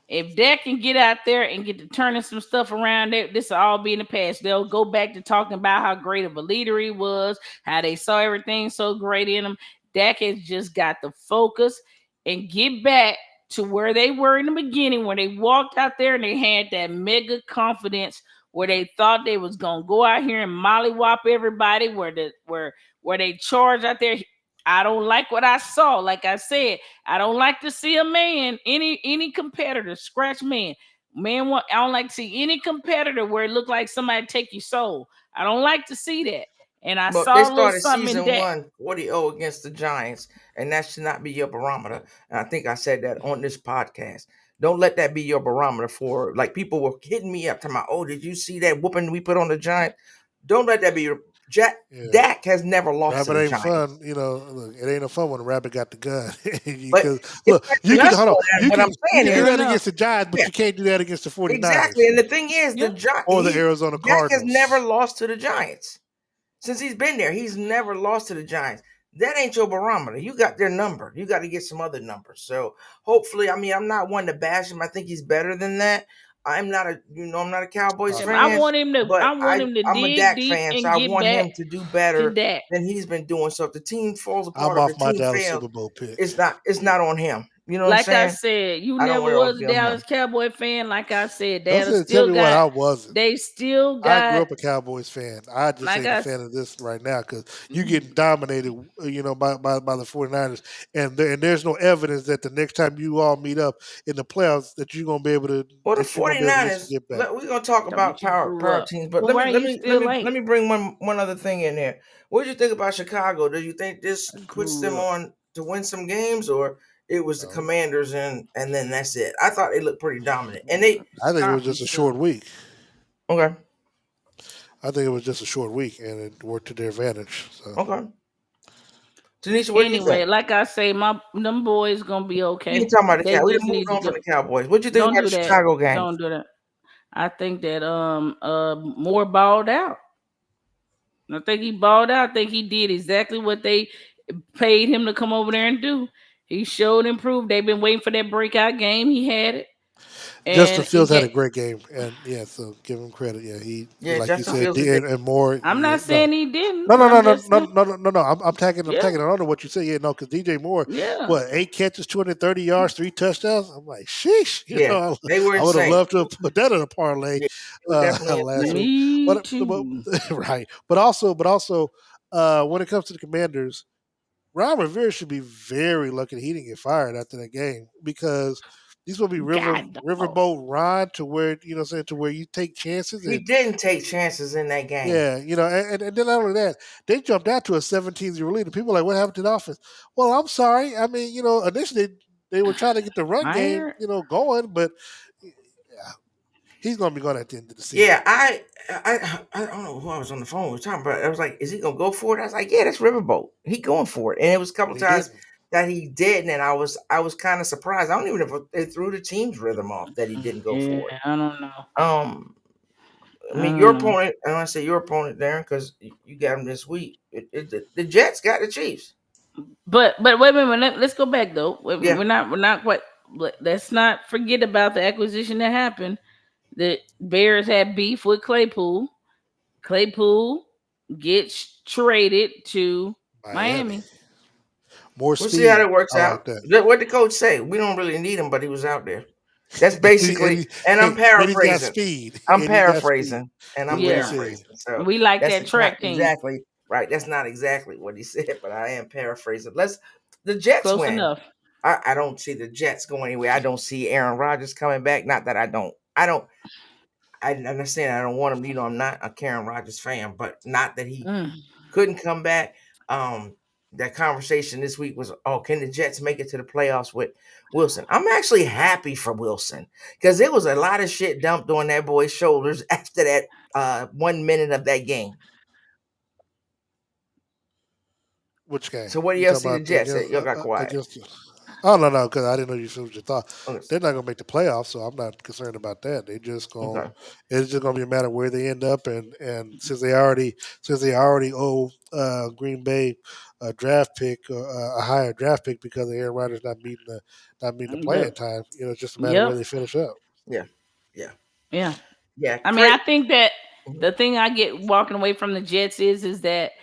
If Dak can get out there and get to turning some stuff around, this will all be in the past. They'll go back to talking about how great of a leader he was, how they saw everything so great in him. Dak has just got to focus and get back to where they were in the beginning, where they walked out there and they had that mega confidence, where they thought they was gonna go out here and mollywop everybody, where they charged out there. I don't like what I saw. Like I said, I don't like to see a man, any competitor, scratch man. I don't like to see any competitor where it looked like somebody take your soul. I don't like to see that. And I Well, they saw a little started something in season that. one 40-0 against the Giants, and that should not be your barometer. And I think I said that on this podcast. Don't let that be your barometer for like people were hitting me up talking about, oh, did you see that whooping we put on the Giants? Don't let that be your Yeah. Dak has never lost to Rabbit the ain't Giants. fun, look, it ain't no fun when a rabbit got the gun. But Because it's look, like you the can hold on, hustle. And what I'm you saying can do is, Fair that enough. against the Giants, but yeah, you can't do that against the 49ers exactly. And the thing is, Yeah. or the Arizona Dak has never Cardinals. lost to the Giants since he's been there. He's never lost to the Giants. That ain't your barometer. You got their number. You got to get some other numbers. So hopefully, I mean, I'm not one to bash him. I think he's better than that. I'm not a Cowboys Uh, I fan, want him to. but I want him to I'm a dig Dak deep fan, so and I get want back him to do to better Dak. than he's been doing. So if the team falls apart I'm or the off my team Dallas fails, Super Bowl pick. it's not on him. You know what I'm Like I saying? said, you I don't never want it all to was a be on him. Dallas Cowboy fan. Like I said, Don't Dallas say tell still me what got. I wasn't. They still I grew got. up a Cowboys fan. I just Like ain't a I. fan of this right now because you getting dominated, by the 49ers. And there's no evidence that the next time you all meet up in the playoffs Well, the that you're gonna be able to get 49ers, get back. we're gonna talk But about you grew power up. teams, but Well, let me why let you me let still me ain't? let me bring one other thing in there. What do you think about Chicago? Do you think this I puts them grew up. on to win some games, or it was the No, Commanders and then that's it? I thought they looked pretty dominant, and they I think it was Stop just a short yourself. week. okay, I think it was just a short week, and it worked to their advantage. So okay. Tanisha, what do you Anyway, think? like I say, my them boys gonna be We can okay. talk about the They Cow. We done just moved need to on from go. the Cowboys. What do you think Don't about the do that. Chicago game? Don't do that. I think that more balled out. I think he balled out. I think he did exactly what they paid him to come over there and do. He showed and proved. They've been waiting for that breakout game. He had it, Justin and he Fields had get. a great game, and yeah, so give him credit. Yeah, Yeah, like you Justin said, Fields did. and more. I'm Yeah, not no, saying he didn't. no, no, no, I'm no, just no, saying, no, no, no, no. I'm yeah, taking it on to what you said. Yeah, no, because DJ Moore, yeah. what 8 catches, 230 yards, 3 touchdowns. I'm like, sheesh. Yeah, they were I would have insane. loved to have put that in a parlay Yeah, they were definitely last insane. week. Me But too. right, but also, when it comes to the Commanders, Ron Rivera should be very lucky he didn't get fired after that game because these will be God dog. riverboat Ron to where to where you take chances He and didn't take chances in that game. yeah, and then not only that, they jumped out to a 17-0 lead. And people are like, what happened to the offense? Well, I'm sorry. I mean, initially they were trying to get the run I game, heard. going, but yeah, he's gonna be gone at the end of the Yeah, season. I don't know who I was on the phone with talking about. I was like, "Is he gonna go for it?" I was like, "Yeah, that's Riverboat. He going for it." And it was a couple And of he times didn't. that he didn't, and I was kind of surprised. I don't even know if they threw the team's rhythm off that he didn't go Yeah, for it. I don't know. Um, I I mean, don't your know. opponent, and I say your opponent, Darren, because you got him this week. The Jets got the Chiefs. But wait a minute. Let's go back though. Yeah, We're not quite. Let's not forget about the acquisition that happened. The Bears had beef with Claypool. Claypool gets traded to Miami. Miami. More we'll see how speed. that works I like out. that. What the coach say? We don't really need him, but he was out there. That's and, he, and, basically, he, and I'm and he's got paraphrasing. speed. I'm And he's got speed. paraphrasing, and Is I'm what he Yeah, said. paraphrasing. So we like that's that not track team. exactly right. That's not exactly what he said, but I am paraphrasing. The Jets Close win. enough. I don't see the Jets going anywhere. I don't see Aaron Rodgers coming back. Not that I understand. I don't want him. I'm not a Aaron Rodgers fan, but not that he Mm. couldn't come back. That conversation this week was, oh, can the Jets make it to the playoffs with Wilson? I'm actually happy for Wilson because there was a lot of shit dumped on that boy's shoulders after that 1 minute of that game. Which game? So what do You y'all talking see the about Jets? Y'all got quiet. against? Oh no, because I didn't know you finished your thought. Okay. They're not gonna make the playoffs, so I'm not concerned about that. They just going Okay. It's just gonna be a matter of where they end up, and since they already owe Green Bay a draft pick, a higher draft pick because of Aaron Rodgers not meeting the playing The, time. It's just a matter of yep. where they finish up. Yeah. Yeah. Yeah. Yeah. I mean, I Great. think that Mhm. the thing I get walking away from the Jets is that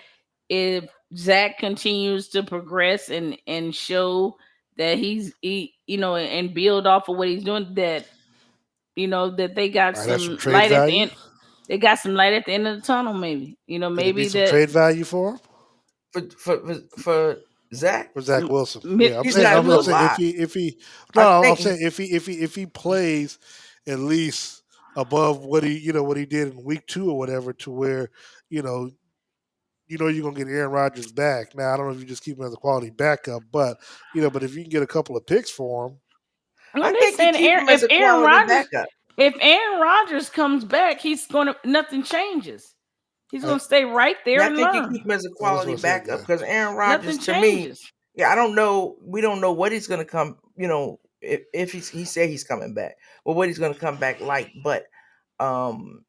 if Zach continues to progress and show that and build off of what he's doing, that that they got Might have some some trade light at the value. end. They got some light at the end of the tunnel. Maybe Could it be maybe some that trade value for him? For Zach, For Zach Wilson? mid, Yeah, I'm he's saying not mid I'm look. saying a lot. if he no, I I'm think saying if he plays at least above what what he did in week 2 or whatever, to where you know you're gonna get Aaron Rodgers back. Now I don't know if you just keep him as a quality backup, but but if you can get a couple of picks for him, Well, I they think you saying keep him as a quality backup. If Aaron Rodgers comes back, nothing changes. He's I, gonna stay right there Yeah, I and think you learn. keep him as a that's what quality I said. backup Yeah. because Aaron Rodgers, Nothing to me, changes. yeah, I don't know. We don't know what he's going to come. If he said he's coming back, or what he's going to come back like. But um,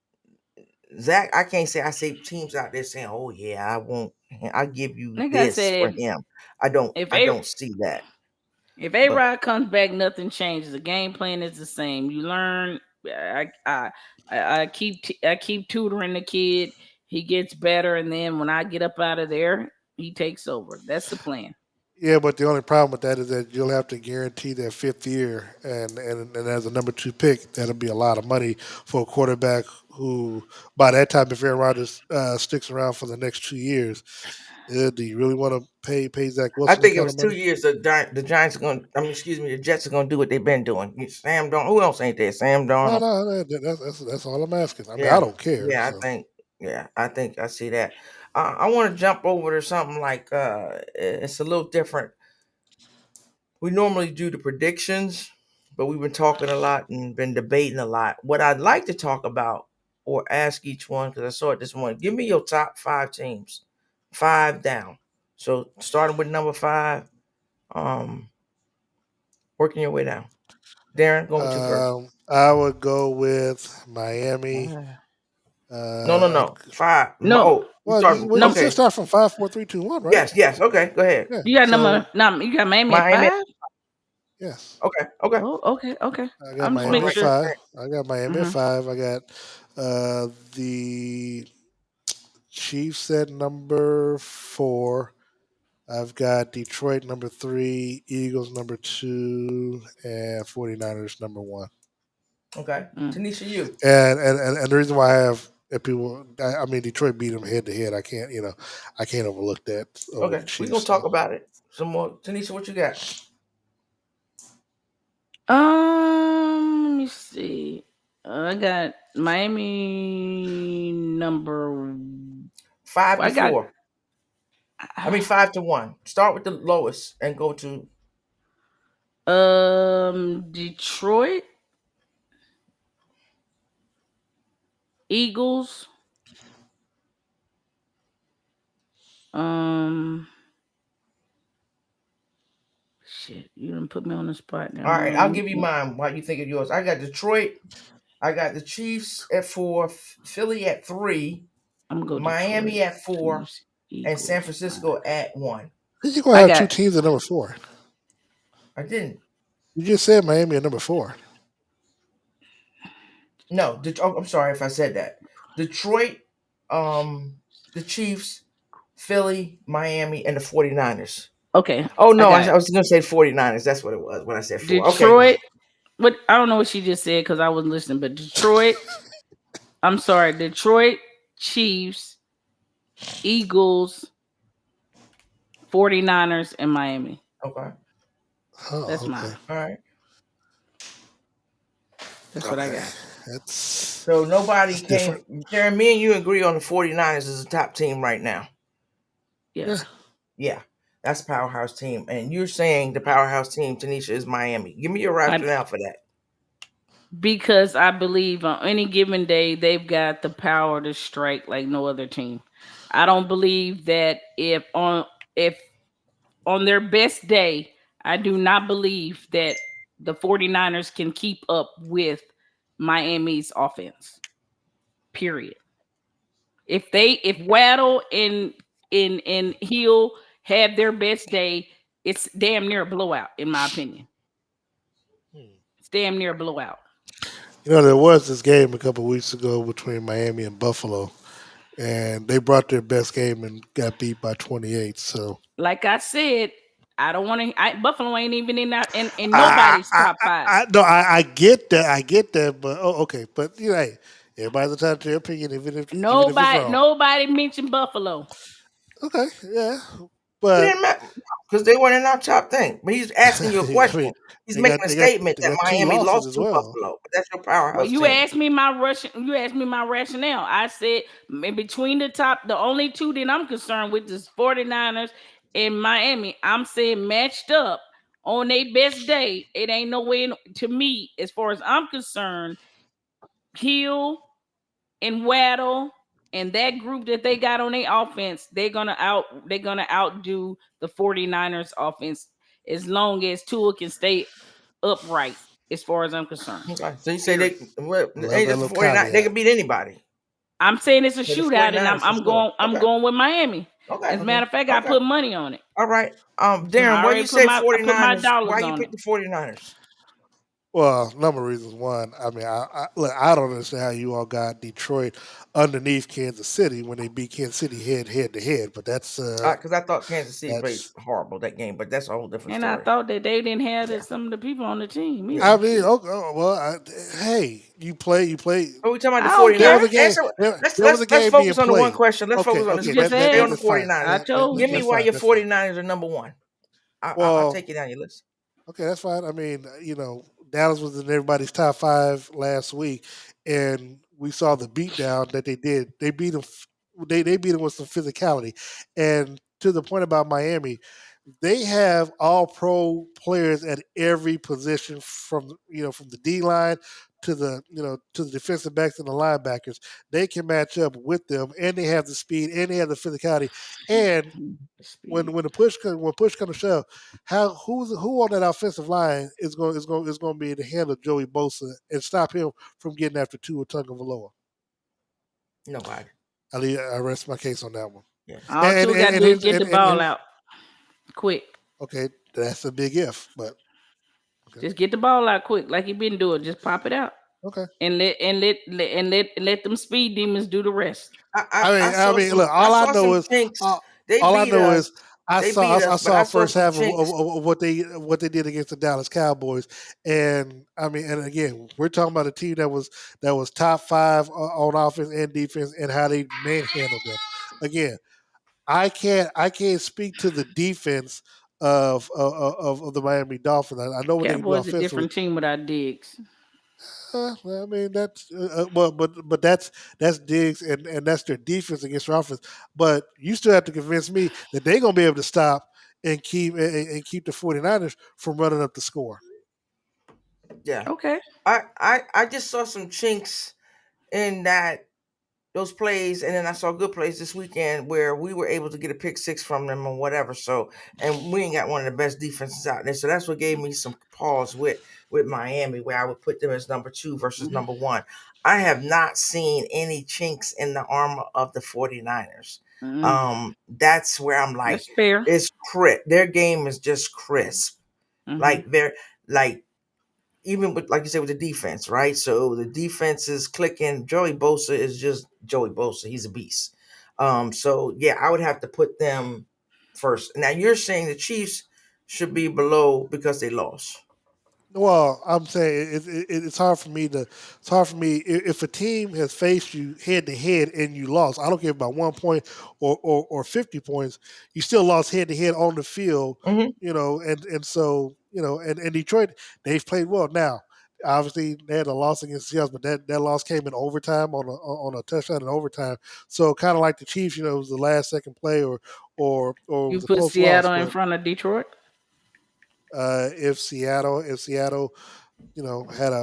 Zach, I can't say. I say teams out there saying, "Oh yeah, I won't. I give you Like I this for said, him." I don't. if I A don't see that. if But A-Rod comes back, nothing changes. The game plan is the same. You learn. I keep tutoring the kid. He gets better, and then when I get up out of there, he takes over. That's the plan. Yeah, but the only problem with that is that you'll have to guarantee that fifth year, and as a number two pick, that'll be a lot of money for a quarterback who, by that time, if Aaron Rodgers sticks around for the next 2 years, do you really want to pay Zach I Wilson that think it kind was of two money? years. The Giants are going. I mean, excuse me, the Jets are going to do what they've been doing. Sam Darnold. Who else ain't there? Sam No, Darnold. no, that's all I'm asking. I mean, I Yeah, don't care. yeah, I So think, yeah, I think I see that. I want to jump over to something like it's a little different. We normally do the predictions, but we've been talking a lot and been debating a lot. What I'd like to talk about or ask each one, because I saw it this morning, give me your top five teams, five down. So starting with number five, um, working your way down. Darren, go with you first. I would go with Miami. No, no, I'd, no. Five. No, Oh, we starting. well, you no. said Okay. start from 5, 4, 3, 2, 1, right? Yes, yes. Okay, go ahead. Yeah. You got So you got Miami at Miami. 5. yes, Okay, okay. Oh, okay. I got I'm just Miami making at Right. sure. five. I got Miami at Hmm. five. I got the Chiefs at number four. I've got Detroit number three, Eagles number two, and 49ers number one. Okay. Mm. Tanisha, you. And the reason why I have people, I mean, Detroit beat them head to head. I can't overlook that over the Okay. We're gonna Chiefs. talk So about it some more. Tanisha, what you got? Let me see. I got Miami number. Five to I got four. I mean 5-1. Start with the lowest and go to Detroit, Eagles. Um, shit, you didn't put me on the spot now. all right, I'll Miami. give you mine while you think of yours. I got Detroit, I got the Chiefs at four, Philly at three, I'm gonna go Detroit, Miami at four, Chiefs, and San Eagles. Francisco at one. you're gonna I have two got teams at number four. I didn't. You just said Miami at number four. No, I'm sorry if I said that. Detroit, the Chiefs, Philly, Miami, and the 49ers. okay. Oh I no, I got was going to say 49ers. That's what it was when I said four. Okay. Detroit. What I don't know what she just said because I wasn't listening. But Detroit. I'm sorry. Detroit, Chiefs, Eagles, 49ers, and Miami. Okay. That's Oh, okay, mine. All right. That's what I okay. got. That's So nobody that's different. came. Darren, me and you agree on the 49ers as a top team right now. Yeah. Yes. Yeah. That's a powerhouse team. And you're saying the powerhouse team, Tanisha, is Miami. Give me your I rationale for that. because I believe on any given day they've got the power to strike like no other team. I don't believe that if on their best day, I do not believe that the 49ers can keep up with Miami's offense. Period. If Waddle and Hill have their best day, it's damn near a blowout, in my opinion. It's damn near a blowout. There was this game a couple of weeks ago between Miami and Buffalo, and they brought their best game and got beat by 28. So Like I said, I don't want to. Buffalo ain't even in that in I, nobody's top five. no, I get that, but okay, but hey, everybody's entitled to their opinion, even if it's wrong. Nobody mentioned Buffalo. Okay, yeah, It but didn't matter because they weren't in our top thing. But he's asking you a I question. mean, He's making a statement they that got two Miami losses lost as to well. Buffalo. But that's your Well, powerhouse team. You asked me my rationale. I said in between the only two that I'm concerned with is 49ers and Miami. I'm saying matched up on their best day, it ain't no way to me, as far as I'm concerned, Hill and Waddle and that group that they got on their offense, they're gonna outdo the 49ers offense as long as Tua can stay upright, as far as I'm concerned. Okay. So you say they Love ain't that just little 49, they caveat. can beat anybody. I'm saying it's a So the shootout, and 49ers for I'm sure. going Okay. with Miami. Okay. As a matter of fact, I Okay. put money on it. All right. I Darren, why already you say I put my 49ers? Why dollars you on it. pick the 49ers? Well, number of reasons. One, I mean, look, I don't understand how you all got Detroit underneath Kansas City when they beat Kansas City head to head. But that's Because I thought Kansas City played that's. horrible that game, but that's a whole different And I story. thought that they didn't have Yeah. some of the people on the team Yeah. either. I mean, okay, well, hey, you play. But we talking about the I don't 49ers. There was care. a game. Answer. There was a Let's game being focus on the one played. question. Let's focus Okay, on okay, this Just question. Stay on the ask. that's fine. 49ers. I told Give you. me That's why fine. your That's fine. 49ers are number one. I'll Well, take you down your list. okay, that's fine. I mean, Dallas was in everybody's top five last week, and we saw the beatdown that they did. They beat them. They beat them with some physicality, and to the point about Miami, they have all pro players at every position from the D line to the defensive backs and the linebackers. They can match up with them, and they have the speed and they have the physicality. And Speed. when push comes to shove, who on that offensive line is going to be able to handle Joey Bosa and stop him from getting after Tua Tagovailoa? Nobody. I rest my case on that one. Yes. All And Tua got to and do is here's get the and ball here's out quick. okay, that's a big if, but okay, Just get the ball out quick, like he been doing. Just pop it out, okay. and let them speed demons do the rest. I mean, look, I all I saw know some is chinks. all, They all I beat know us. is I They saw beat I us, but saw I a saw first some half chinks. of what they did against the Dallas Cowboys, and I mean, and again, we're talking about a team that was top five on offense and defense, and how they manhandled them. Again, I can't speak to the defense of the Miami Dolphins. I know what they can do Cowboys a offensively. different team without Diggs. Well, I mean that's but that's Diggs and that's their defense against your offense. But you still have to convince me that they're gonna be able to stop and keep the 49ers from running up the score. Yeah. Okay. I just saw some chinks in those plays, and then I saw good plays this weekend where we were able to get a pick six from them or whatever. So, and we ain't got one of the best defenses out there. So that's what gave me some pause with Miami, where I would put them as number two versus number one. I have not seen any chinks in the armor of the 49ers. That's where I'm like, That's fair. it's crisp. Their game is just crisp. Like they're like, even with, like you said, with the defense, right? So the defense is clicking. Joey Bosa is just Joey Bosa. He's a beast. So yeah, I would have to put them first. Now you're saying the Chiefs should be below because they lost. Well, I'm saying it's hard for me to. It's hard for me if a team has faced you head to head and you lost. I don't care about 1 point or 50 points. You still lost head to head on the field. Mm-hmm. And so and Detroit, they've played well. Now, obviously they had a loss against Seattle, but that loss came in overtime on a touchdown in overtime. So kind of like the Chiefs, it was the last second play or it You was a put close loss. Seattle in But front of Detroit. if Seattle had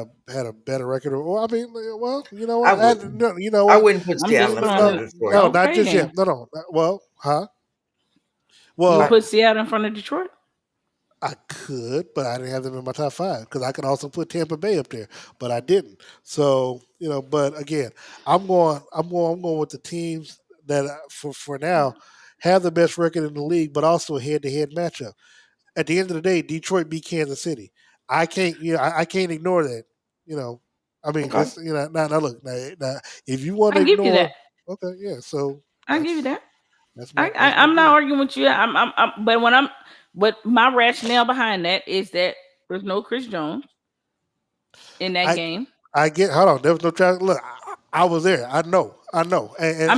a better record. Or I mean, well, you know I what? wouldn't. No, you know I what? wouldn't put I'm just Seattle in No, front trying of no, to. Detroit. no, not Okay just yet. then. No. Well, huh? You would Well, I, put Seattle in front of Detroit. I could, but I didn't have them in my top five because I could also put Tampa Bay up there, but I didn't. So but again, I'm going with the teams that for now have the best record in the league, but also a head-to-head matchup. At the end of the day, Detroit beat Kansas City. I can't ignore that. You know, I mean, okay. just now look, now if you want I to give you that. ignore, okay, yeah. So I give you that. that's my I'm not deal. arguing with you. But but my rationale behind that is that there's no Chris Jones in that I game. I get. Hold on, there was no trying. Look, I was there. I know, I'm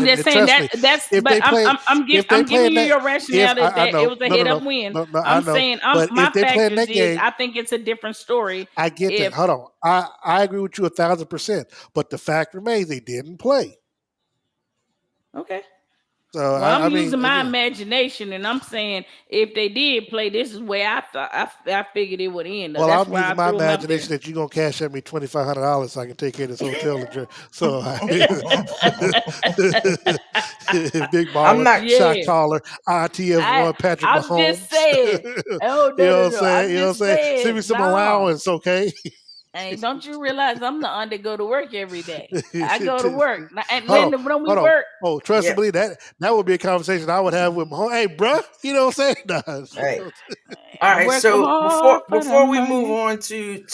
just and saying trust that me. that's. If But they play, if they I'm play giving in you that, your if rationale that, I it know, was a head up win. no, I I'm know, saying but my if they play in factors that is game, I think it's a different story. I get that. If Hold on, I agree with you 1,000%. But the fact remains, they didn't play. okay, So Well, I I'm mean, using my again, imagination, and I'm saying if they did play, this is where I thought I figured it would end. well, That's I'm why I using my threw him out there. imagination that you're gonna cash at me $2,500 so I can take care of this hotel address. So big I'm baller, not. shot Yeah, caller, ITF I one, Patrick I'm just Mahomes. saying. Oh You no know what no I'm no! saying? I'm You know what I'm just saying? Send me saying. some No, allowance, okay? hey, don't you realize I'm the one that go to work every day? I go to work, and Hold on, then when we hold on. work, Oh, trust Yeah. and believe that would be a conversation I would have with my home. Hey, bruh, you know what I'm saying? Nah, Hey. All I right. work So hard for the before we move money. on to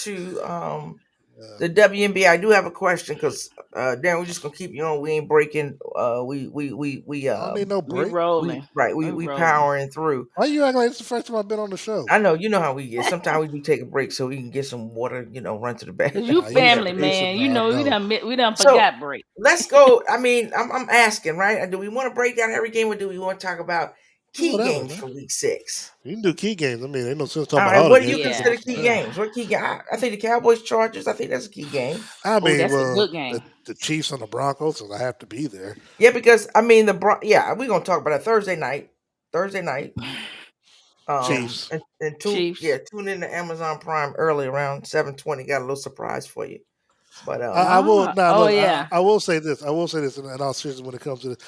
the WNBA, I do have a question because Darren, we're just gonna keep you on. We ain't breaking. I don't need no We break. rolling. We We rolling. powering through. Why you acting like it's the first time I've been on the show? I know you know how we get. Sometimes we do take a break so we can get some water. Run to the back. Cause you Nah, you family should. You should man, you know. I know know. we done So forgot break. let's go. I mean, I'm asking, right? Do we want to break down every game, or do we want to talk about key Whatever, games man. for Week 6? You can do key games. I mean, ain't no sense talking All about right, all the what do games you because Yeah, consider it's key yeah. games? What key game? I think the Cowboys Chargers. I think that's a key game. I Oh, mean, that's a well, good game. the Chiefs and the Broncos, so I have to be there. Yeah, because I mean yeah, we're gonna talk about it Thursday night. Thursday night. Chiefs. And Chiefs. tune in to Amazon Prime early around 7:20. Got a little surprise for you. But I will now Oh look. yeah. I will say this. I will say this, and I'll seriously when it comes to this.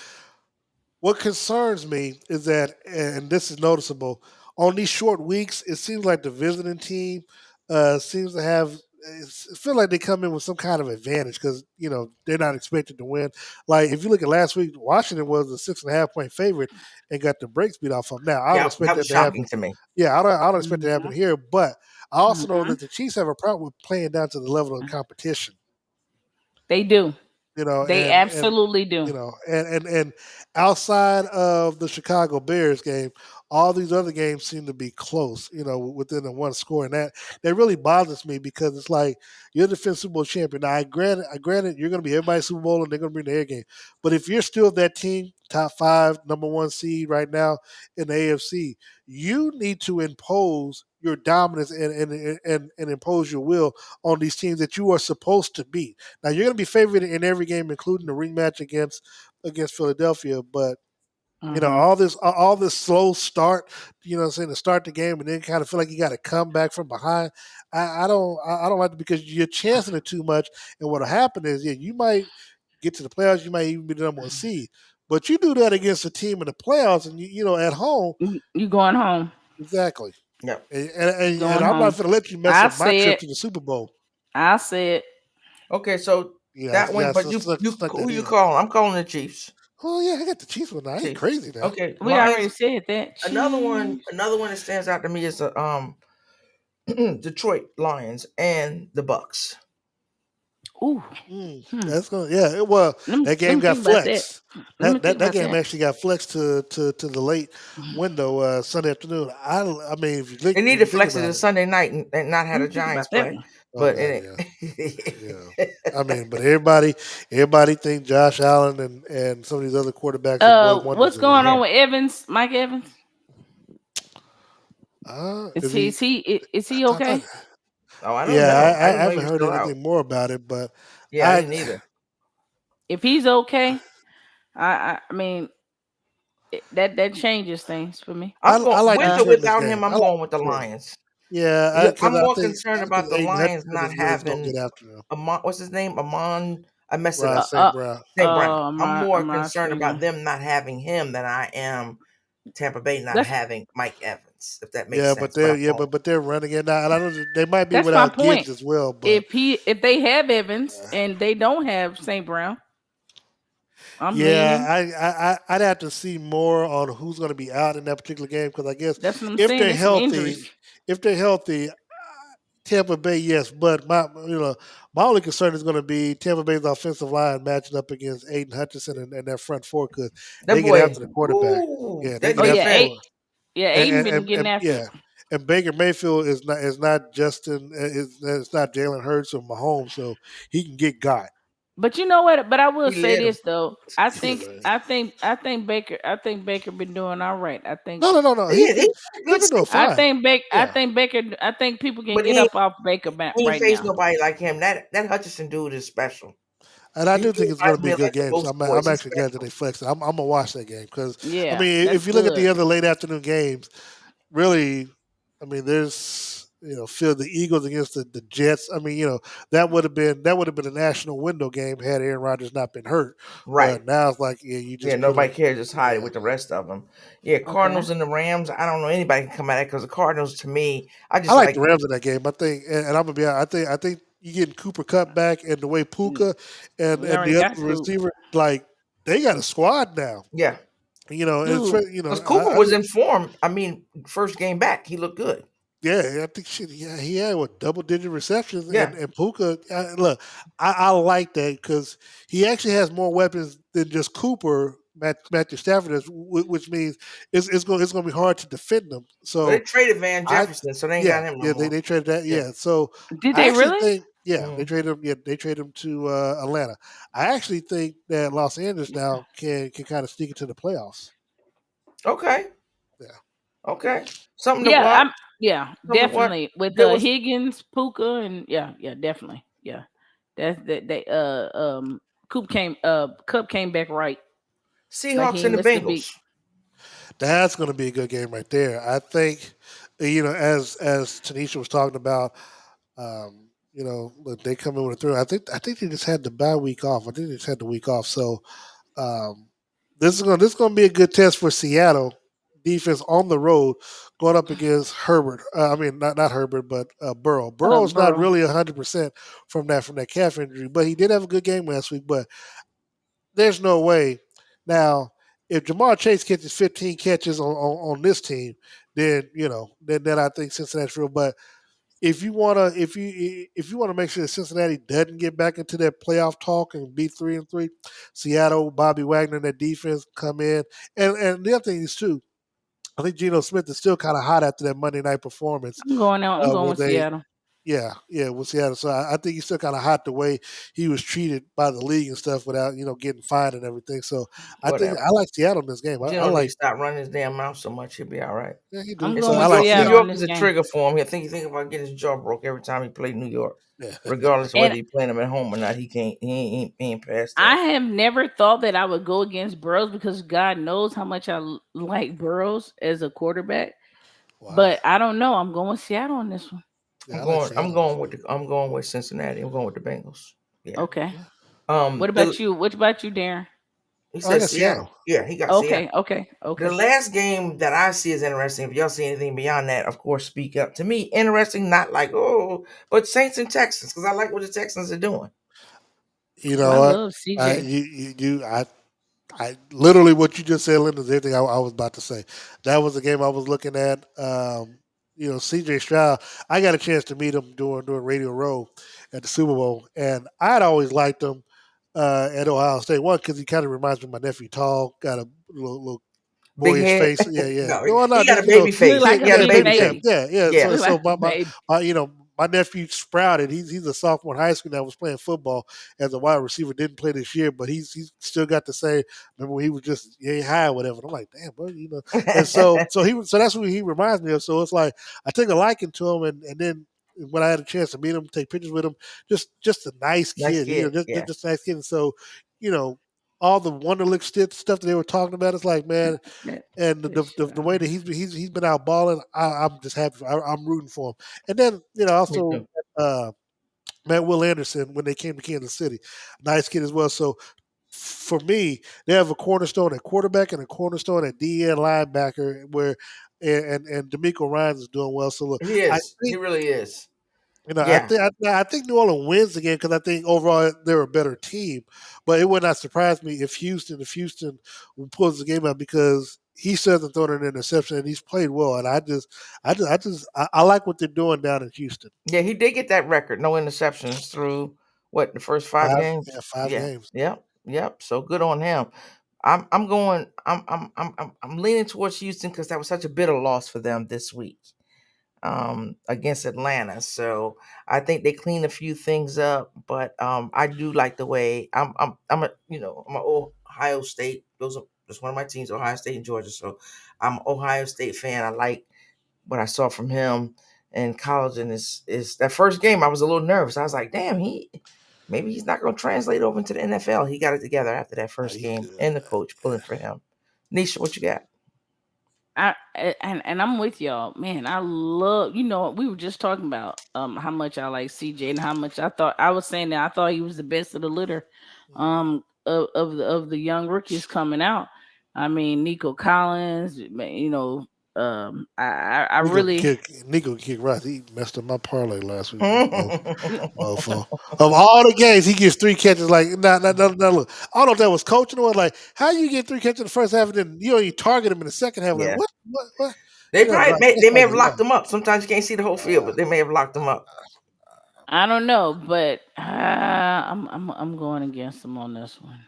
What concerns me is that, and this is noticeable, on these short weeks, it seems like the visiting team seems to have. It feel like they come in with some kind of advantage because they're not expected to win. Like if you look at last week, Washington was a 6.5 point favorite and got the brakes beat off them. Now I don't yeah, expect that was that to happen. shocking to me. Yeah, I don't expect that to happen Hmm. here. But I also know Hmm. that the Chiefs have a problem with playing down to the level of competition. They do. You know, They and absolutely do. and outside of the Chicago Bears game, all these other games seem to be close. Within the one score, and that really bothers me because it's like you're the defensive Super Bowl champion. Now, I granted you're going to be everybody's Super Bowl, and they're going to bring the air game. But if you're still that team, top five, number one seed right now in the AFC, you need to impose your dominance and impose your will on these teams that you are supposed to beat. Now you're going to be favored in every game, including the rematch against Philadelphia. But Hmm. all this slow start, what I'm saying, to start the game and then kind of feel like you got to come back from behind. I don't like it because you're chancing it too much. And what'll happen is, yeah, you might get to the playoffs, you might even be the number one seed. But you do that against a team in the playoffs, and at home, You going home? exactly. Yeah. You And going I'm not home? going to let you mess I up my trip said. to the Super Bowl. I said. Okay, so Yeah, that yeah, one, but so you stuck who that you in. calling? I'm calling the Chiefs. Oh yeah, I got the Chiefs one now. I ain't Chiefs. crazy now. Okay, We Lions. already said that. Another one. Chiefs. Another one that stands out to me is the Detroit Lions and the Bucks. Ooh. Hmm. That's gonna yeah. Well, that Let game me got think about that. flexed. Let me think That about game that. actually got flexed to the late window Sunday afternoon. I mean, They need if to you think flex it about to it, Sunday night and not Let had me a think Giants about that play. one. oh But god, yeah. I mean, but everybody think Josh Allen and some of these other quarterbacks are doing wonders What's over going there. on with Evans? Mike Evans? Is Is he? he I thought, okay? oh, I don't yeah, know. I I didn't know he haven't was heard still out. anything more about it, but Yeah, I I didn't either. If he's okay, I mean that changes things for me. I, I'm going I like with or Detroit in this without game. him. I I'm like going with the Detroit. Lions. Yeah, Yeah, because I'm I more think concerned I think about the Aiden Lions Hutchinson not is gonna having get after him. What's his name? Amon. I messed it Ryan up. St. Brown. St. Brown. I'm more I'm not concerned about saying them not having him than I am Tampa Bay not that's having Mike Evans. If that makes Yeah, but sense. But they're I'm yeah, going. but they're running it now, and I know they might be that's my without point. Gibbs as well. But If they have Evans and they don't have St. Brown, I'm yeah, leaning. I'd have to see more on who's going to be out in that particular game because I guess That's what I'm if saying. they're There's some healthy, injuries. if they're healthy, Tampa Bay yes. But my only concern is going to be Tampa Bay's offensive line matching up against Aiden Hutchinson and their front four because That they get boy. after the quarterback. Ooh, Yeah, they that get Oh yeah, after the defense. quarterback. Aiden been getting And after yeah, it. and Baker Mayfield is not Justin it's not Jalen Hurts or Mahomes, so he can get got. But you know what? But I will He say led him. this though. I think Baker been doing all right. No. He He's had he's good been doing safety, fine. Yeah. I think people can but get up off Baker he ain't right faced now. nobody like him. That Hutchinson dude is special. And I He do think it's going to reminds be me a of good like the game. So Ghost I'm Boys. He's actually glad that special. they flexed it. I'm gonna watch that game because I Yeah, mean, that's if you look at the good. other late afternoon games, really, I mean, there's Phil the Eagles against the Jets. I mean, that would have been a national window game had Aaron Rodgers not been hurt. Right. But now it's like, yeah, you Yeah, just put nobody them. cares. Just hide it Yeah, with the rest of them. Yeah, Okay. Cardinals and the Rams. I don't know anybody can come at it because the Cardinals, to me, I I just like the like. Rams in that game. I think, and I'm gonna be honest, I think you getting Cooper Cup back and the way Mm, Puka and we and already the other got Coop. receiver, like they got a squad now. Yeah, It's Dude, because Cooper I was in form. I mean, first game back, he looked good. Yeah, I think shit. Yeah, he had what double digit receptions Yeah, and Puka. Look, I like that because he actually has more weapons than just Cooper. Matthew Stafford is, which means it's going to be hard to defend them. well, they So traded Van I Jefferson, so they ain't yeah got him no yeah they more. traded that Yeah. yeah. So did I they actually really? think Mhm. they traded him to Atlanta. I actually think that Los Angeles now can kind of sneak into the playoffs. Okay, Yeah. okay, something to Yeah, watch. yeah, Something to watch. definitely with There was Higgins, Puka, and yeah, definitely. Yeah. That's that they Cup came back right. Like he Seahawks ain't and the missed a beat. Bengals. That's going to be a good game right there. I think, as Tanisha was talking about, look, they come in with a thrill. I think they just had the bye week off. I think they just had the week off. So um, this is gonna be a good test for Seattle defense on the road going up against Herbert. I mean, not Herbert, but Burrow. Burrow's not Burrow. really 100% from that calf injury, but he did have a good game last week. But there's no way. Now, if Jamar Chase catches 15 catches on this team, then then I think Cincinnati's real. But if you wanna make sure that Cincinnati doesn't get back into that playoff talk and be 3-3, Seattle, Bobby Wagner, and that defense come in. And the other thing is too, I think Geno Smith is still kind of hot after that Monday night performance I'm going out. I'm going where with they Seattle. yeah, with Seattle. So I think he's still kind of hot the way he was treated by the league and stuff without getting fined and everything. So I think Whatever. I like Seattle in this game. I Gino need like to stop running his damn mouth so much. He'll be all right. yeah he do. I'm It's So going I with like New Seattle Seattle. in York this is a game. trigger for him. I think about getting his jaw broke every time he played New York, Yeah. regardless of whether And he playing him at home or not. He can't. He ain't past I that. have never thought that I would go against Burrows because God knows how much like Burrows as a quarterback. Wow. But I don't know. I'm going with Seattle on this one. Yeah, I like I'm Seattle in this going with game. I'm going with Cincinnati. I'm going with the Bengals. Yeah. Okay. Yeah. What The about you? What about you, Darren? he Oh, I said got Seattle. Seattle. Yeah, he got Seattle. Okay, okay, The okay. last game that I see is interesting. If y'all see anything beyond that, of course, speak up. To me, interesting, not like but Saints and Texans because I like what the Texans are doing. You Well, I know what? love I CJ. you I literally what you just said, Linda, is everything I was about to say. That was the game I was looking at. CJ Stroud. I got a chance to meet him during Radio Row at the Super Bowl, and I'd always liked him at Ohio State. One because he kind of reminds me of my nephew, tall, got a little Big boyish head. face. Yeah, yeah. No, No, he not got a just baby You look face. yeah, like a He got a yeah, big baby, baby yeah, face. baby. yeah, yeah. Yeah. You So look like so a baby. my nephew Sprouted. He's a sophomore in high school that was playing football as a wide receiver. Didn't play this year, but he's still got the same. Remember when he was just high or whatever. And I'm like, damn, bro. And so that's what he reminds me of. So it's like I take a liking to him, and then when I had a chance to meet him, take pictures with him, just a nice Nice kid. kid. Just a nice kid. And so you know. All the Wonderlic stuff that they were talking about, it's like, man, That and is, the way that he's been out balling, I'm just happy. I'm rooting for him. And then Me also too. uh, Matt Will Anderson when they came to Kansas City, nice kid as well. So for me, they have a cornerstone at quarterback and a cornerstone at DN linebacker where and D'Amico Ryan is doing well. So look, He I is. He think. really is. I Yeah. think I think New Orleans wins again because I think overall they're a better team. But it would not surprise me if Houston pulls the game out because he still hasn't thrown an interception and he's played well. And I like what they're doing down in Houston. Yeah, he did get that record. No interceptions through what, the first five Five, games? yeah, five Yeah. games. Yep. Yep. So good on him. I'm going I'm leaning towards Houston because that was such a bitter loss for them this week against Atlanta. So I think they cleaned a few things up, but I do like the way I'm a Ohio State. That's one of my teams, Ohio State and Georgia. So I'm an Ohio State fan. I like what I saw from him in college, and is that first game I was a little nervous. I was like, damn, maybe he's not going to translate over into the NFL. He got it together after that first He game, good. and the coach pulling for him. Nisha, what you got? And I'm with y'all, man. I love, we were just talking about how much I like CJ and how much I was saying that I thought he was the best of the litter of the young rookies coming out. I mean, Nico Collins, I really Nico kick right. He messed up my parlay last week. you- Motherfucker. Of all the games, he gets 3 catches. Like, look. I don't know if that was coaching or what. Like, how you get 3 catches in the first half and then you don't even target him in the second half? Like, Yeah. what? They Like, they that's may like have a locked lot. him up. Sometimes you can't see the whole field, but they may have locked him up. I don't know, but I'm going against him on this one.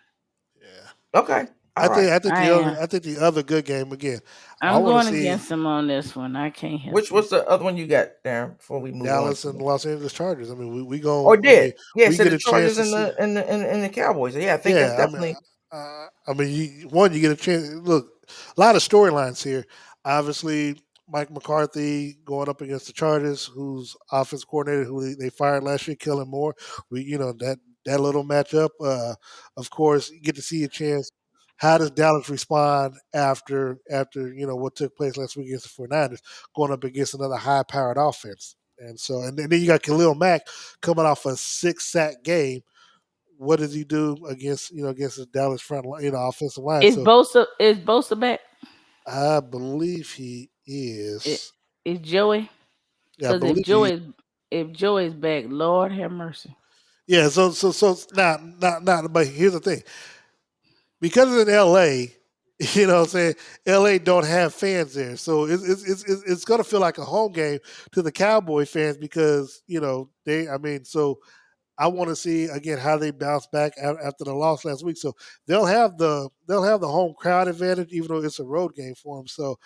Yeah. Okay. All right. I am. I think the other good game again. I I'm want to going see against him on this one. I can't help it. What's the other one you got, Darren? Before we move on Dallas to and the Los Angeles Chargers. I mean, we going. or I mean, did yeah, we so get the a chance Chargers to and see. the Cowboys. Yeah, I think that's Yeah, definitely I mean, you get a chance. Look, a lot of storylines here. Obviously, Mike McCarthy going up against the Chargers, who's offense coordinator, who they fired last year, Kellen Moore. That little matchup. Of course, you get to see a chance. How does Dallas respond after what took place last week against the 49ers, going up against another high powered offense? And then you got Khalil Mack coming off a 6 sack game. What does he do against the Dallas front line, offensive line? Is So Bosa back? I believe he It, is. is Joey? Yeah, I Because believe he. if Joey's back, Lord have mercy. Yeah. So now, not. But here's the thing: because it's in L.A., what I'm saying, L.A. don't have fans there, so it's gonna feel like a home game to the Cowboy fans because they. I mean, so I want to see again how they bounce back after the loss last week. So they'll have the home crowd advantage, even though it's a road game for them. So,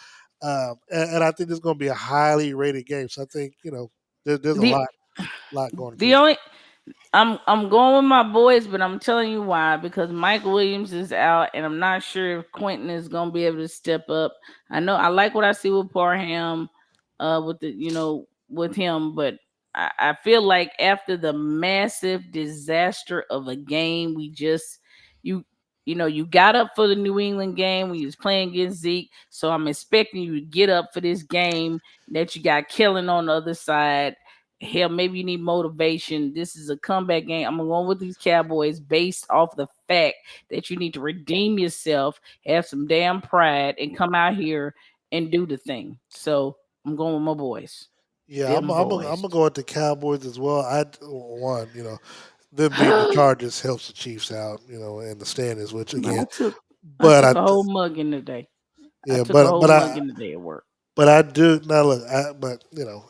and I think it's going to be a highly rated game. So I think there's a The lot going into the this. only I'm going with my boys, but I'm telling you why. Because Mike Williams is out, and I'm not sure if Quentin is gonna be able to step up. I know I like what I see with Parham, with him, but I feel like after the massive disaster of a game, you you got up for the New England game when you was playing against Zeke. So I'm expecting you to get up for this game that you got killing on the other side. Hell, maybe you need motivation. This is a comeback game. I'm going with these Cowboys based off the fact that you need to redeem yourself, have some damn pride, and come out here and do the thing. So I'm going with my boys. Yeah, Them I'm boys. gonna go with the Cowboys as well. Them beating the Chargers helps the Chiefs out, in the standings. Which I again, took I but took a whole mug in the day. I yeah, took a but whole but mug I in the day at work. But I do now look. But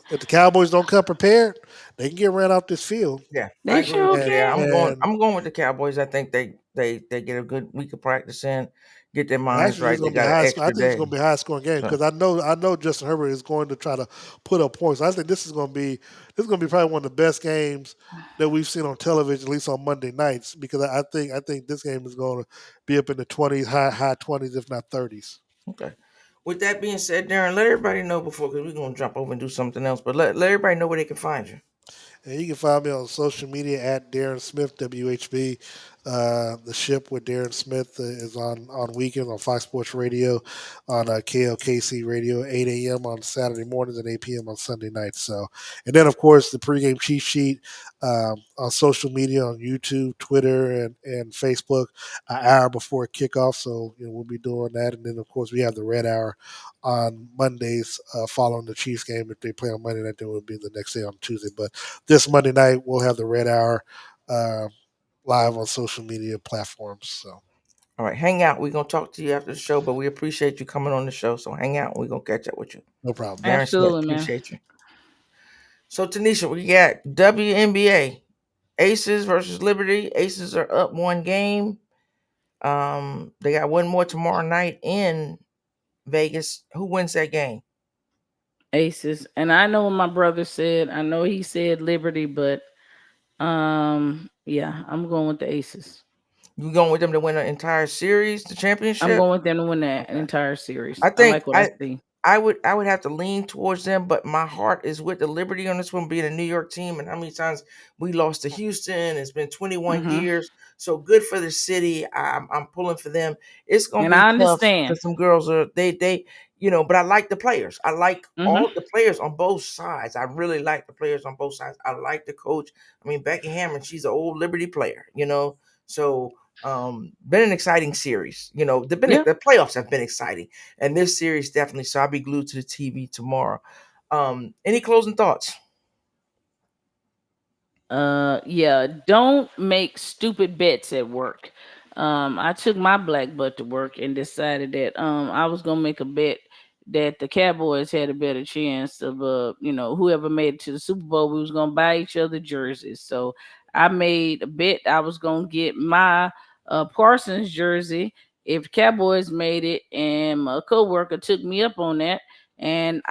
if the Cowboys don't come prepared, they can get ran off this field. yeah. I They agree with sure you And there. can. and I'm going with the Cowboys. I think they get a good week of practice in, get their minds actually, right. it's They going to be got an high. I extra think it's going day. to be a high scoring game So because I know Justin Herbert is going to try to put up points. I think this is going to be probably one of the best games that we've seen on television, at least on Monday nights. Because I think this game is going to be up in the 20s, high 20s, if not 30s. okay. With that being said, Darren, let everybody know before because we're gonna jump over and do something else. But let everybody know where they can find you. And you can find me on social media at Darren Smith WHB. The Ship with Darren Smith is on weekends on Fox Sports Radio, on KLKC Radio, 8 a.m. on Saturday mornings and 8 p.m. on Sunday nights. So, and then of course the pregame cheat sheet on social media on YouTube, Twitter, and Facebook an hour before kickoff. So we'll be doing that, and then of course we have the Red Hour on Mondays following the Chiefs game. If they play on Monday night, then it will be the next day on Tuesday. But this Monday night we'll have the Red Hour uh, live on social media platforms. So All right, hang out. We're gonna talk to you after the show, but we appreciate you coming on the show. So hang out. We're gonna catch up with you. no problem. Darren Smith, Absolutely, man. appreciate you. So Tanisha, we got WNBA. Aces versus Liberty. Aces are up one game. They got one more tomorrow night in Vegas. Who wins that game? Aces. And I know what my brother said. I know he said Liberty, but yeah, I'm going with the Aces. You going with them to win the entire series, the I'm championship? going with them to win that Okay. entire series. I I think like what I I see. I would have to lean towards them, but my heart is with the Liberty on this one, being a New York team, and how many times we lost to Houston. It's been 21 Mm-hmm. years, so good for the city. I'm pulling for them. It's gonna And be I tough understand. because some girls are they but I like the players. I like Mm-hmm. all the players on both sides. I really like the players on both sides. I like the coach. I mean, Becky Hammond, she's an old Liberty player, so. Been an exciting series. Yeah. The playoffs have been exciting, and this series definitely. So I'll be glued to the TV tomorrow. Any closing thoughts? Yeah, don't make stupid bets at work. I took my black butt to work and decided that I was gonna make a bet that the Cowboys had a better chance of whoever made it to the Super Bowl, we was gonna buy each other jerseys. So I made a bet I was gonna get my Parsons jersey if the Cowboys made it, and my coworker took me up on that, and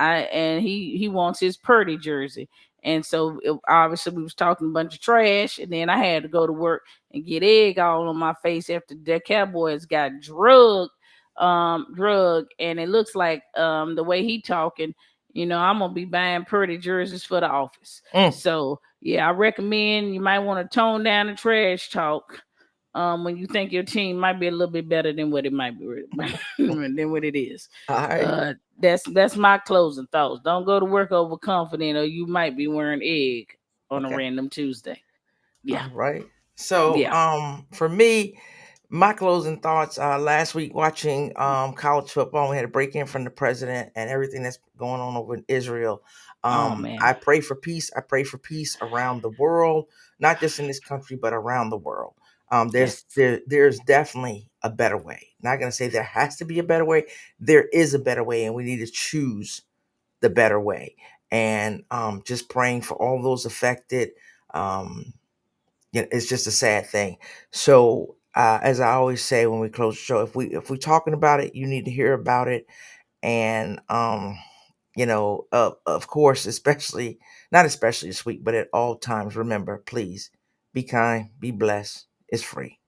he wants his Purdy jersey. And so obviously we was talking a bunch of trash, and then I had to go to work and get egg all on my face after the Cowboys got drug, and it looks like the way he talking, I'm gonna be buying pretty jerseys for the office. Mm. So yeah, I recommend you might want to tone down the trash talk when you think your team might be a little bit better than what it might be than what it is. All right. That's my closing thoughts. Don't go to work overconfident, or you might be wearing egg on a Okay. random Tuesday. Yeah, All right. So, yeah. for me, my closing thoughts. Last week watching college football, we had a break in from the president and everything that's going on over in Israel. Oh man. I pray for peace. I pray for peace around the world, not just in this country, but around the world. Yes. There's definitely a better way. Not gonna say there has to be a better way. There is a better way, and we need to choose the better way. And just praying for all those affected. Um, it's just a sad thing. So, as I always say when we close the show, if we're talking about it, you need to hear about it. And of course, especially not especially this week, but at all times, remember, please be kind, be blessed. It's free.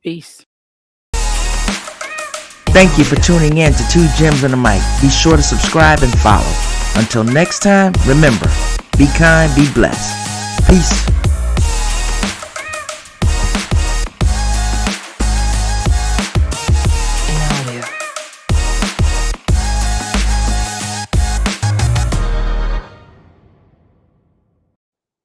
Peace. Thank you for tuning in to Two Gems and a Mic. Be sure to subscribe and follow. Until next time, remember, be kind, be blessed. Peace.